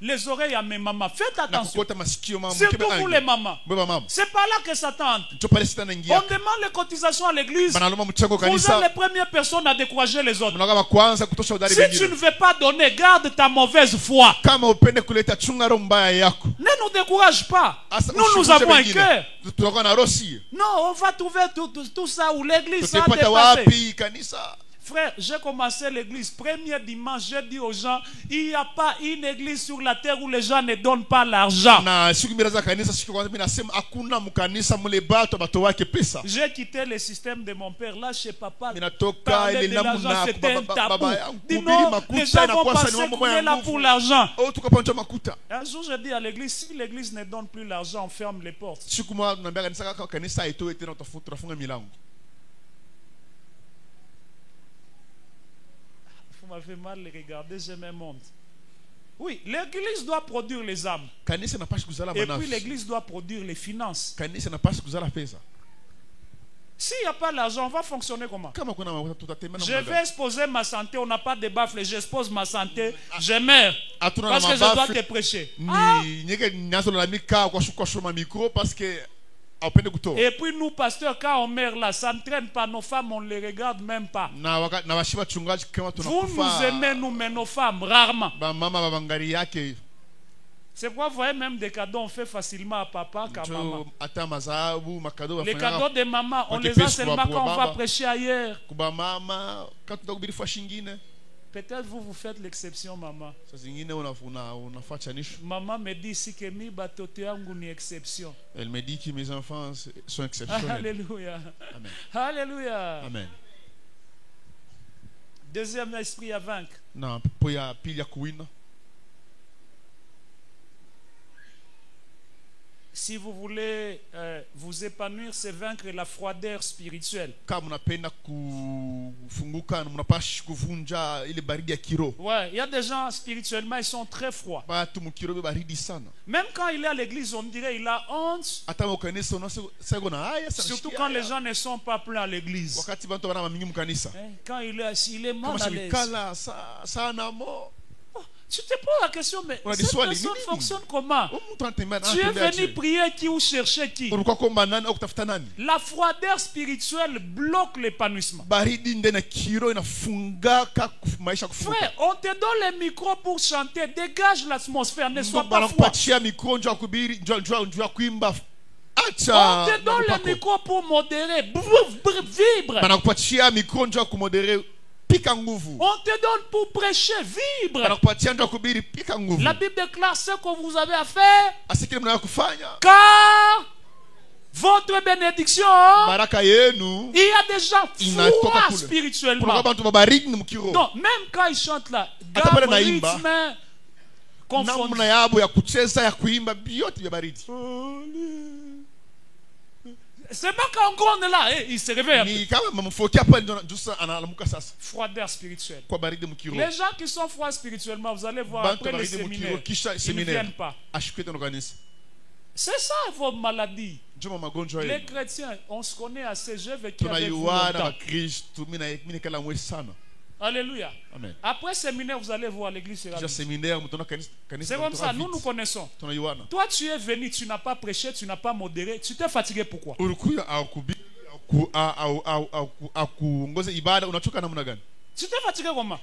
les oreilles à mes mamans. Faites attention. Surtout vous les mamans. C'est pas là que ça tente. On demande les cotisations à l'église. Vous êtes les premières personnes à décourager les autres. Si tu ne veux pas donner, garde ta mauvaise foi. Ne nous décourage pas. Nous avons un cœur. Non, on va trouver tout ça où l'église sera dépassée. Frère, j'ai commencé l'église. Premier dimanche, j'ai dit aux gens, il n'y a pas une église sur la terre où les gens ne donnent pas l'argent. J'ai quitté le système de mon père. Là, chez papa, parler de l'argent, c'était un tabou. Dis non, les gens vont penser qu'on est là pour l'argent. Un jour, j'ai dit à l'église, si l'église ne donne plus l'argent, on ferme les portes. Vous m'avez mal regardé, je me monte. Oui, l'église doit produire les âmes. Et puis l'église doit produire les finances. S'il n'y a pas l'argent, on va fonctionner comment? Je vais exposer ma santé, on n'a pas de baffle, j'expose ma santé, je meurs. Parce que je dois te prêcher. Et puis nous, pasteurs, quand on meurt là, ça ne traîne pas nos femmes, on ne les regarde même pas. Vous nous aimez, nous, mais nos femmes, rarement. C'est pourquoi vous voyez même des cadeaux, on fait facilement à papa qu'à maman. Les cadeaux de maman, on les a seulement quand on va prêcher ailleurs. Peut-être vous faites l'exception, maman. Maman me dit ici que mi batote yangu ni exception. Elle me dit que mes enfants sont exceptionnels. Alléluia. Amen. Alléluia. Amen. Deuxième esprit à vaincre. Non, si vous voulez vous épanouir, c'est vaincre la froideur spirituelle. Ouais, il y a des gens spirituellement, ils sont très froids. Même quand il est à l'église, on dirait il a honte. Surtout quand les gens ne sont pas pleins à l'église. Quand il est assis, il est mal à l'aise. Tu te poses la question, mais cette personne fonctionne comment? Tu es venu prier qui ou chercher qui? La froideur spirituelle bloque l'épanouissement. Frère, on te donne le micro pour chanter, dégage l'atmosphère, ne sois pas froid. On te donne le micro pour modérer, vibre. On te donne pour prêcher, vibre. La Bible déclare ce que vous avez à faire. Car votre bénédiction, il y a des gens froids spirituellement. Donc même quand ils chantent là, gamme, rythme, confondu. C'est pas qu'en on est là, il se réveille. Froideur spirituelle. Les gens qui sont froids spirituellement, vous allez voir après les séminaires, ils ne viennent pas. C'est ça vos maladies. Les chrétiens, on se connaît assez, j'ai vécu avec vous longtemps. Alléluia. Amen. Après séminaire, vous allez voir l'église sera. C'est comme ça, nous nous connaissons. Toi, tu es venu, tu n'as pas prêché, tu n'as pas modéré, tu t'es fatigué pourquoi? Tu t'es fatigué comment?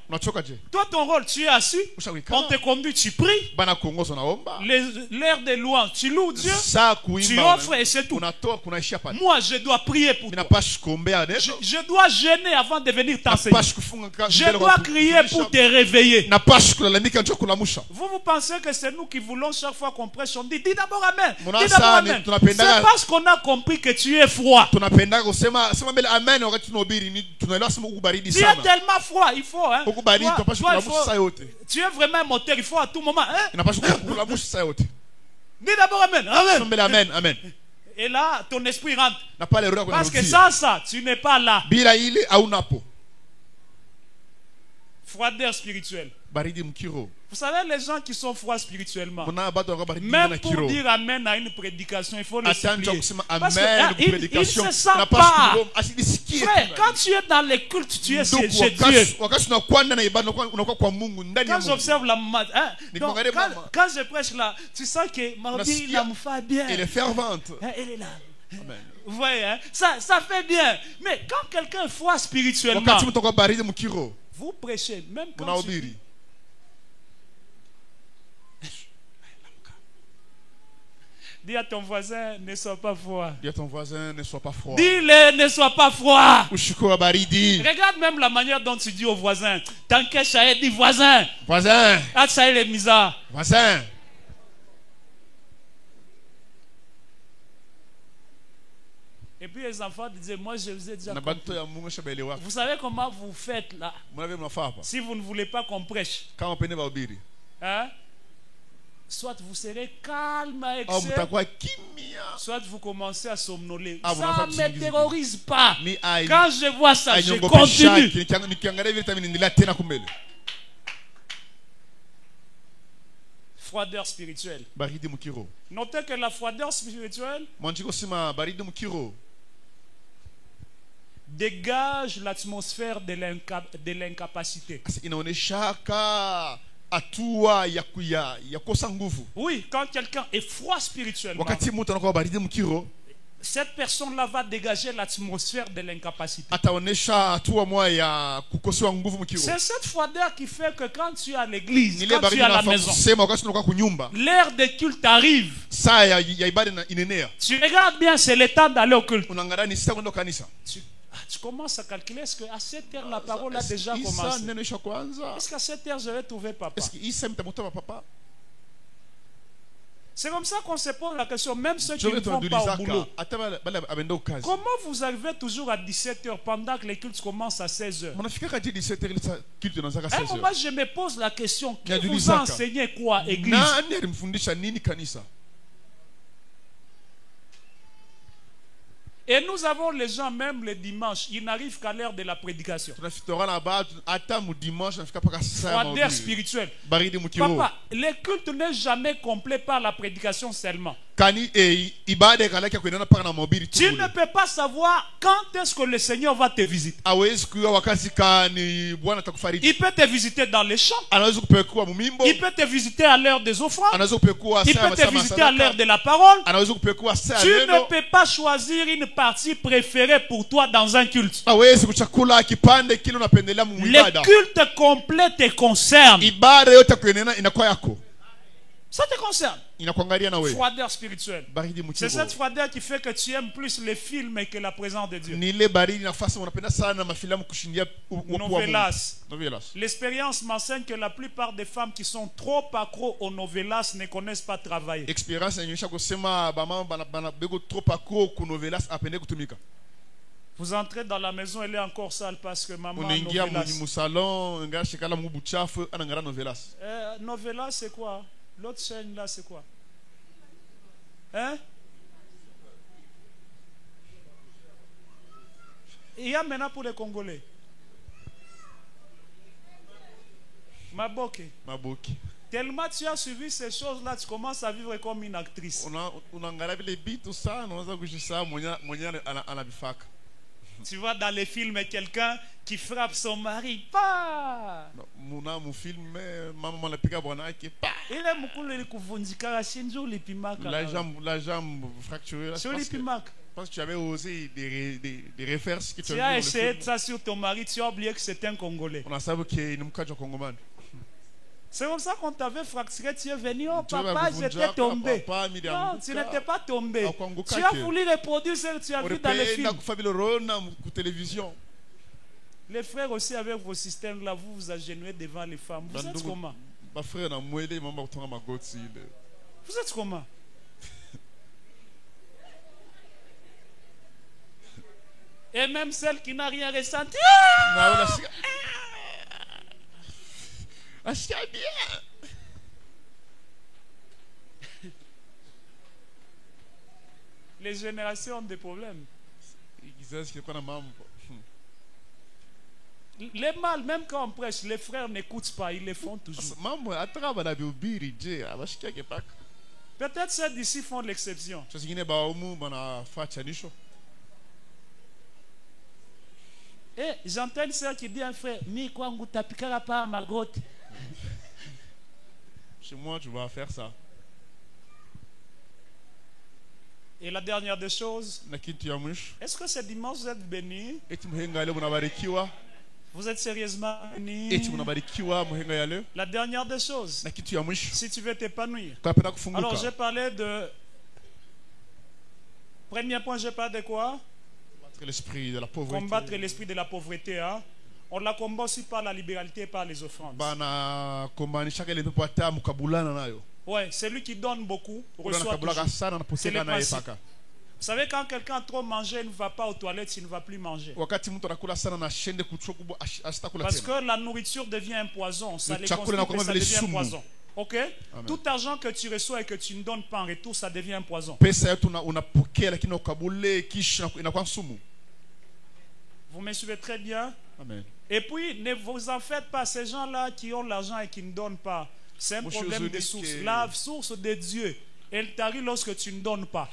Toi, ton rôle, tu es assis, on te conduit, tu pries. L'air des louanges, tu loues Dieu, tu offres et c'est tout. Moi, je dois prier pour toi. Je dois jeûner avant de venir t'enseigner. Je dois crier pour te réveiller. Vous pensez que c'est nous qui voulons chaque fois qu'on prêche, on dit d'abord Amen. Dis d'abord Amen. C'est parce qu'on a compris que tu es froid. Tu es tellement froid, il faut. Hein. Tu es vraiment un moteur, il faut à tout moment. Hein. Dis d'abord Amen. Amen. Amen. Amen. Et là, ton esprit rentre. Parce que sans ça, tu n'es pas là. Froideur spirituelle. Vous savez, les gens qui sont froids spirituellement, même pour dire Amen à une prédication, il faut le supplier. Parce qu'il ne se sent pas. Frère, quand tu es dans les cultes, tu es chez Dieu. Quand j'observe la hein, donc, quand je prêche là, tu sens que Mardi me fait bien. Elle est fervente. Elle est là. Amen. Vous voyez, hein? Ça fait bien. Mais quand quelqu'un est froid spirituellement, vous prêchez, même quand tu... Dis à ton voisin, ne sois pas froid. Dis à ton voisin, ne sois pas froid. Dis-le, ne sois pas froid. Regarde même la manière dont tu dis au voisin. Tant que Chahed dit voisin. Voisin. Ah, Chahed est misa. Voisin. Et puis les enfants disaient, moi je vous ai déjà compris. Vous savez comment vous faites là? Si vous ne voulez pas qu'on prêche. Hein? Soit vous serez calme à excès, soit vous commencez à somnoler. Ça ne me terrorise pas. Quand je vois ça, je continue. Froideur spirituelle. Notez que la froideur spirituelle dégage l'atmosphère de l'incapacité. Oui, quand quelqu'un est froid spirituellement, cette personne-là va dégager l'atmosphère de l'incapacité. C'est cette froideur qui fait que quand tu es à l'église, quand tu es à la maison, l'heure de culte arrive. Tu regardes bien, c'est le temps d'aller au culte. Tu commences à calculer, est-ce qu'à cette heure la parole a déjà commencé? Est-ce qu'à cette heure je vais trouver papa? C'est comme ça qu'on se pose la question, même ceux qui ne vont pas au boulot. Comment vous arrivez toujours à 17h pendant que les cultes commencent à 16h? À un moment, je me pose la question, qui vous a enseigné quoi, église? Et nous avons les gens, même le dimanche, ils n'arrivent qu'à l'heure de la prédication. Froideur spirituelle. Papa, le culte n'est jamais complet par la prédication seulement. Tu ne peux pas savoir quand est-ce que le Seigneur va te visiter. Il peut te visiter dans les champs. Il peut te visiter à l'heure des offrandes. Il peut te visiter à l'heure de la parole. Tu ne peux pas choisir une partie préférée pour toi dans un culte. Le culte complet te concerne. Ça te concerne. Froideur spirituelle. C'est cette froideur qui fait que tu aimes plus les films que la présence de Dieu. Novelas. L'expérience m'enseigne que la plupart des femmes qui sont trop accros aux novelas ne connaissent pas travailler. Vous entrez dans la maison, elle est encore sale parce que maman novelas. Novelas c'est quoi? L'autre chaîne là, c'est quoi? Hein? Il y a maintenant pour les Congolais. Maboke. Maboke. Tellement tu as suivi ces choses-là, tu commences à vivre comme une actrice. Tu vois dans les films quelqu'un qui frappe son mari. Pas. La jambe fracturée. Parce que tu avais osé des refaire ce que tu as essayé de ça sur ton mari, tu as oublié que c'était un Congolais. On a savu qu'il y a un Congolais. C'est comme ça qu'on t'avait fracturé, tu es venu, oh papa, j'étais tombé. Non, tu n'étais pas tombé. Tu as voulu reproduire ce que tu as vu dans les films. Les frères aussi avec vos systèmes là, vous vous agenouillez devant les femmes. Vous êtes comment? Vous êtes comment? Et même celle qui n'a rien ressenti. Bien. Les générations ont des problèmes. Les mâles, même quand on prêche, les frères n'écoutent pas, ils les font toujours. Peut-être ceux d'ici font l'exception. Et j'entends une soeur qui dit à un frère, mi quoi on tapikara pas ma grotte. Chez moi, tu vas faire ça. Et la dernière des choses, est-ce que ce dimanche vous êtes bénis? Vous êtes sérieusement bénis? La dernière des choses, si tu veux t'épanouir. Alors j'ai parlé de... Premier point, j'ai parlé de quoi? L'esprit de la pauvreté. Combattre l'esprit de la pauvreté. Hein? On la combat aussi par la libéralité et par les offrandes. Ouais, celui qui donne beaucoup reçoit toujours. C'est le principe. Vous savez, quand quelqu'un a trop mangé, il ne va pas aux toilettes, il ne va plus manger. Parce que la nourriture devient un poison. Ça les constipe et ça devient un poison. Ok? Amen. Tout argent que tu reçois et que tu ne donnes pas en retour, ça devient un poison. Vous me suivez très bien? Amen. Et puis, ne vous en faites pas. Ces gens-là qui ont l'argent et qui ne donnent pas, c'est un problème de source. La source de Dieu, elle t'arrive lorsque tu ne donnes pas.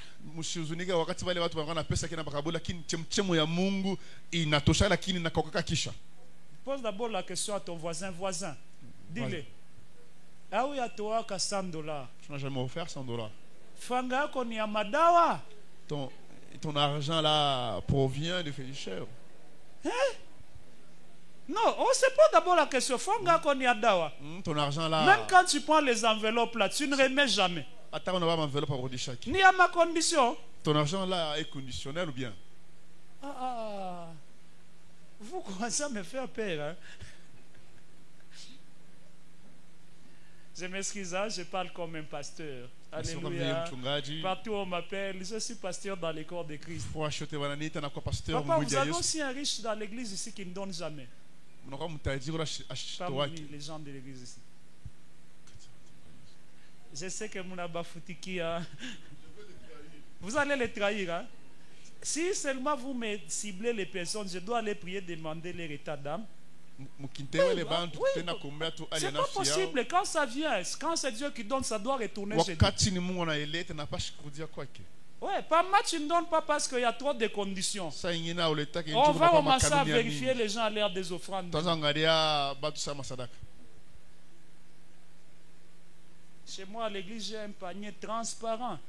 Pose d'abord la question à ton voisin. Dis-le. Ah oui, à toi, qu'à $100. Tu n'as jamais offert $100. Fanga koni ya madawa. Ton argent là provient de féticheurs. Hein? Non, on se pose d'abord la question. Fanga koni ya dawa. Ton argent là. Même quand tu prends les enveloppes là, tu ne remets jamais. Attends, on va m'enveloppe à redire chaque. Ni à ma condition. Ton argent là est conditionnel ou bien? Vous commencez à me faire peur, hein? Je m'excuse, je parle comme un pasteur. Alléluia. Partout on m'appelle, je suis pasteur dans les corps de Christ. Papa, vous avez aussi un riche dans l'église ici qui ne donne jamais. Parmi les gens de l'église ici. Je sais que mon abafoutiki, vous allez les trahir. Hein? Si seulement vous me ciblez les personnes, je dois aller prier, demander leur état d'âme. C'est pas possible. Quand ça vient, quand c'est Dieu qui donne, ça doit retourner chez Dieu. Ouais, pas mal, tu ne donnes pas parce qu'il y a trop de conditions. On va commencer à vérifier les gens à l'heure des offrandes. Chez moi à l'église, j'ai un panier transparent.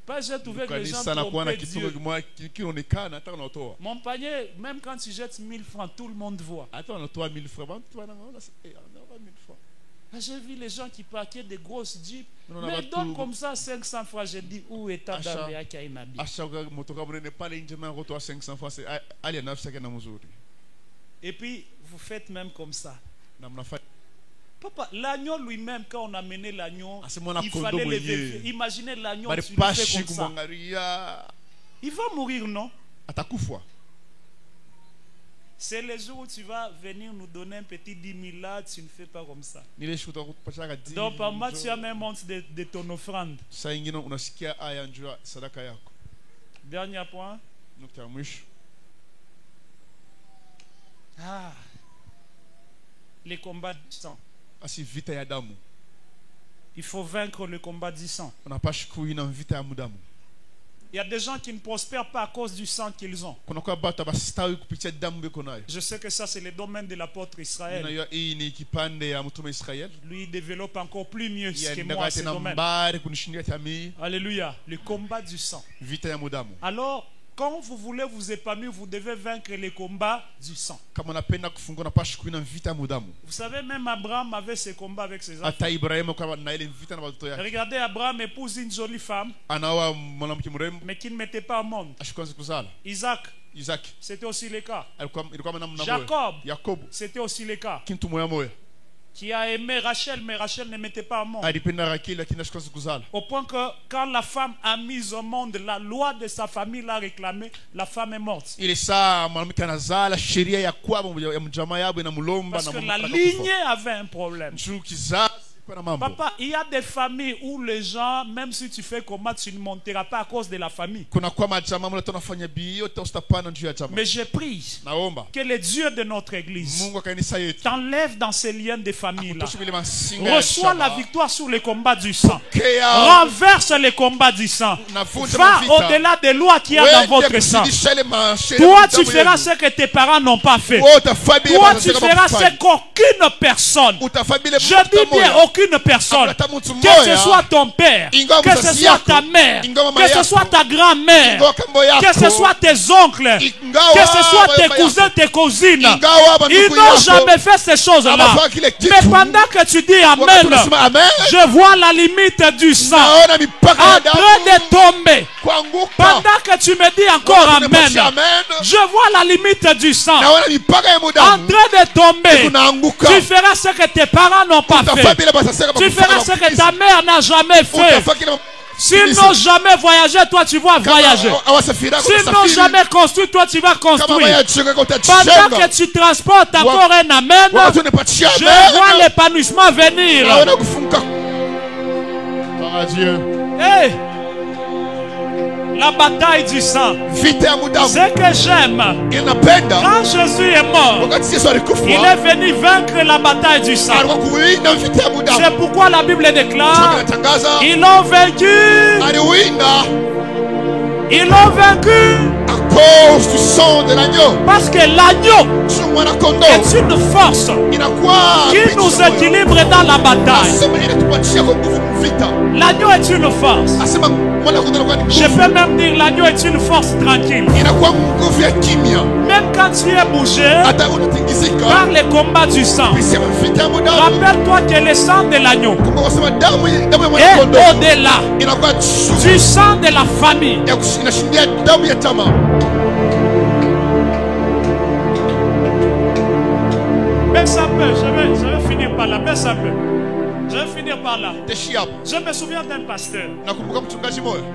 Pas j'ai trouvé que les gens trompaient Dieu. Mon panier, même quand tu jettes 1000 francs, tout le monde voit. J'ai vu les gens qui parquaient des grosses jeeps. Mais donne comme ça 500 francs. J'ai dit, où est ta dame à Kaïmabi? Et puis, vous faites même comme ça. Papa, l'agneau lui-même, quand on a mené l'agneau, il fallait le vérifier. Imaginez l'agneau, tu le fais comme ça. Il va mourir, non? C'est le jour où tu vas venir nous donner un petit 10 000 là, tu ne fais pas comme ça. Donc par moi, tu as même honte de ton offrande. Dernier point. Ah, les combats du sang. Il faut vaincre le combat du sang. Il y a des gens qui ne prospèrent pas à cause du sang qu'ils ont. Je sais que ça c'est le domaine de l'apôtre Israël. Lui il développe encore plus mieux que moi ce domaine. Alléluia. Le combat du sang. Alors, quand vous voulez vous épanouir, vous devez vaincre les combats du sang. Vous savez, même Abraham avait ce combat avec ses enfants. Regardez, Abraham épouse une jolie femme, mais qui ne mettait pas au monde. Isaac, c'était aussi le cas. Jacob, c'était aussi le cas. Qui a aimé Rachel, mais Rachel ne mettait pas au monde. Au point que quand la femme a mis au monde, la loi de sa famille l'a réclamée, la femme est morte. Parce que la lignée avait un problème. Papa, il y a des familles où les gens, même si tu fais combat, tu ne monteras pas à cause de la famille. Mais je prie que le Dieu de notre église t'enlève dans ces liens de famille-là. Reçois la victoire sur les combats du sang. Renverse les combats du sang. Va au-delà des lois qu'il y a dans votre sang. Toi, tu feras ce que tes parents n'ont pas fait. Toi, tu feras ce qu'aucune personne, je dis bien aucune personne, que ce soit ton père, que ce soit ta mère, que ce soit ta grand-mère, que ce soit tes oncles, que ce soit tes cousins, tes cousines, ils n'ont jamais fait ces choses-là. Mais pendant que tu dis Amen, je vois la limite du sang en train de tomber. Pendant que tu me dis encore Amen, je vois la limite du sang en train de tomber. Tu feras ce que tes parents n'ont pas fait. Tu feras ce que ta mère n'a jamais fait. S'ils n'ont jamais voyagé, toi tu vas voyager. S'ils n'ont jamais construit, toi tu vas construire. Pendant que tu transportes encore un Amen, je vois l'épanouissement venir. Hey! La bataille du sang. Ce que j'aime, quand Jésus est mort, il est venu vaincre la bataille du sang. C'est pourquoi la Bible déclare, ils l'ont vaincu. Ils l'ont vaincu à cause du sang de l'agneau. Parce que l'agneau est une force qui nous équilibre dans la bataille. L'agneau est une force. Je peux même dire l'agneau est une force tranquille. Même quand tu es bougé par les combats du sang, rappelle-toi que le sang de l'agneau est au-delà du sang de la famille. Baisse un peu, je vais finir par là. Baisse un peu. Je vais finir par là. Je me souviens d'un pasteur.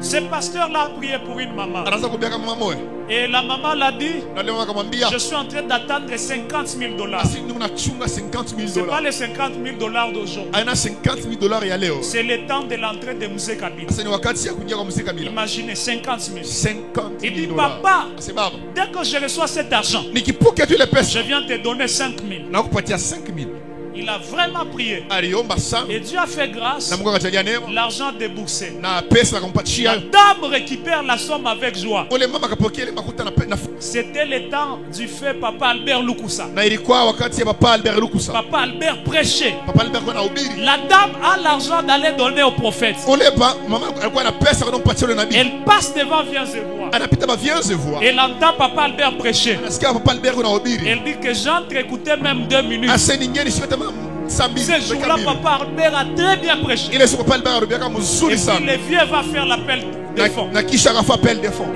Ce pasteur-là a prié pour une maman. Et la maman l'a dit, je suis en train d'attendre 50 000 $. Ce n'est pas les 50 000 $ d'aujourd'hui. C'est le temps de l'entrée de Musée Kabila. Imaginez 50 000. Il dit, papa, dès que je reçois cet argent, je viens te donner 5 000. Il a vraiment prié. Et Dieu a fait grâce. L'argent déboursé. La dame récupère la somme avec joie. C'était le temps du fait Papa Albert Lukusa. Papa Albert prêchait. La dame a l'argent d'aller donner au prophète. Elle passe devant, viens et voir. Elle entend Papa Albert prêcher. Elle dit que j'entre écouter même 2 minutes. Ce jour-là, Papa Albert a très bien prêché. Et puis le vieux va faire l'appel des fonds. Et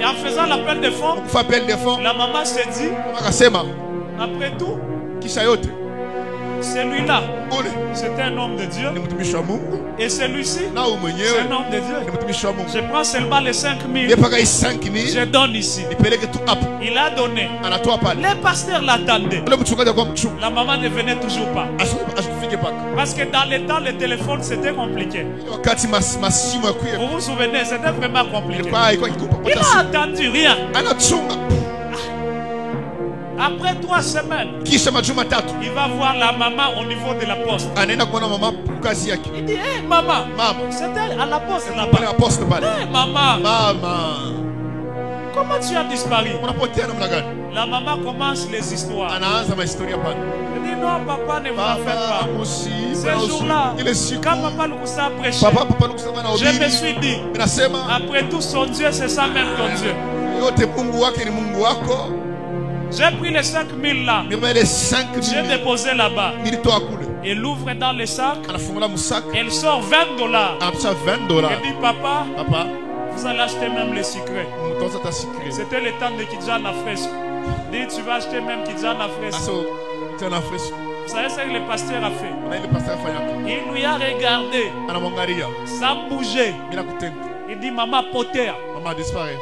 en faisant l'appel des fonds, la maman s'est dit, après tout, Celui-là, c'était un homme de Dieu. Et celui-ci, c'est un homme de Dieu. Je prends seulement les 5 000. Je donne ici. Il a donné. Les pasteurs l'attendaient. La maman ne venait toujours pas. Parce que dans les temps, le téléphone, c'était compliqué. Vous vous souvenez, c'était vraiment compliqué. Il n'a attendu rien. Après 3 semaines, il va voir la maman au niveau de la poste. Il dit, hé maman, c'était à la poste là-bas. Hé maman, comment tu as disparu? La maman commence les histoires. Elle dit, non papa, ne vous en faites pas. Ce jour-là, quand papa Lukusa a prêché, je me suis dit, après tout son Dieu, c'est ça même ton Dieu. J'ai pris les 5 000 là. J'ai déposé là-bas. Elle ouvre dans le sac. Elle sort $20. Elle dit, papa, vous allez acheter même les secrets. C'était le temps de Kidjan à fresque. Dit, tu vas acheter même Kidjan à fresque. Vous savez ce que le pasteur a fait? Il lui a regardé sans bouger. Il dit, maman Potter. Maman disparaît.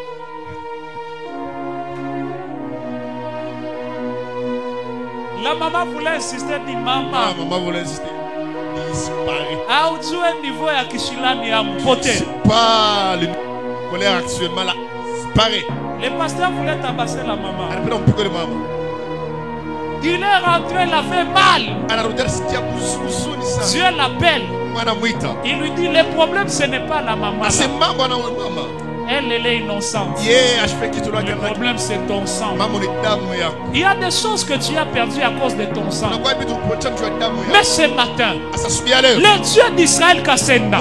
La maman voulait insister, dit maman. Maman voulait insister. Disparaît. Ah, où tu es niveau à Kishilani à Potter. Pas le colère actuellement là. Disparaît. Le pasteur voulait tabasser la maman. Il est rentré, il a fait mal. Dieu l'appelle. Il lui dit, le problème ce n'est pas la maman. Elle est innocente. Le problème c'est ton sang. Il y a des choses que tu as perdues à cause de ton sang. Mais ce matin, le Dieu d'Israël Kassenda.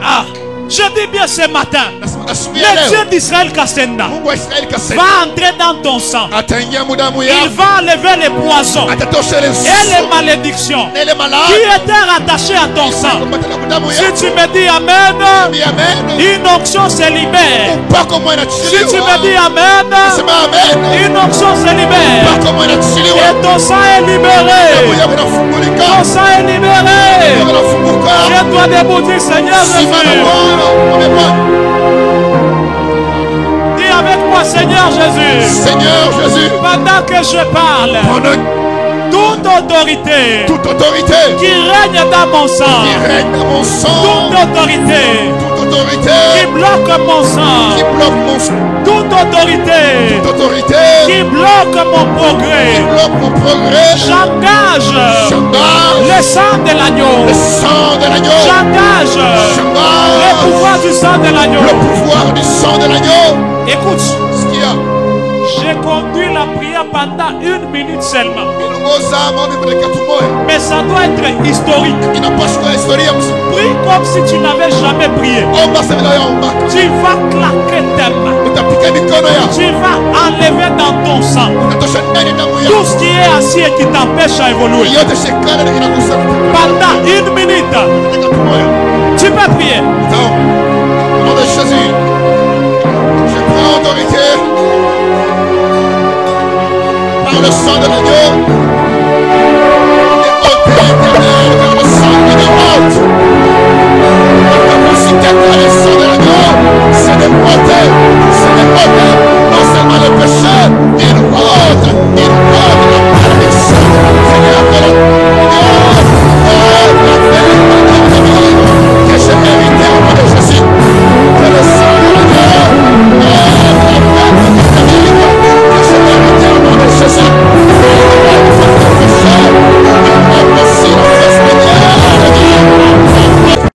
Ah, je dis bien ce matin, le Dieu d'Israël Kassenda va entrer dans ton sang. Il va enlever les poisons et les malédictions qui étaient rattachées à ton sang. Si tu me dis Amen, une onction se libère. Si tu me dis Amen, une onction se libère. Et ton sang est libéré. Ton sang est libéré. Je dois debout dire Seigneur Jésus. Dis avec moi Seigneur Jésus. Seigneur Jésus. Pendant que je parle, toute autorité qui règne dans mon sang, toute autorité qui bloque mon sang, toute autorité qui bloque mon progrès, j'engage le sang de l'agneau, j'engage le pouvoir du sang de l'agneau. Écoute, j'ai conduit la prière pendant 1 minute seulement. Mais ça doit être historique. Prie comme si tu n'avais jamais prié. Tu vas claquer tes mains. Tu vas enlever dans ton sang tout ce qui est assis et qui t'empêche à évoluer. Pendant 1 minute, tu peux prier. Au nom de Jésus, je prends autorité par le sang de l'agneau.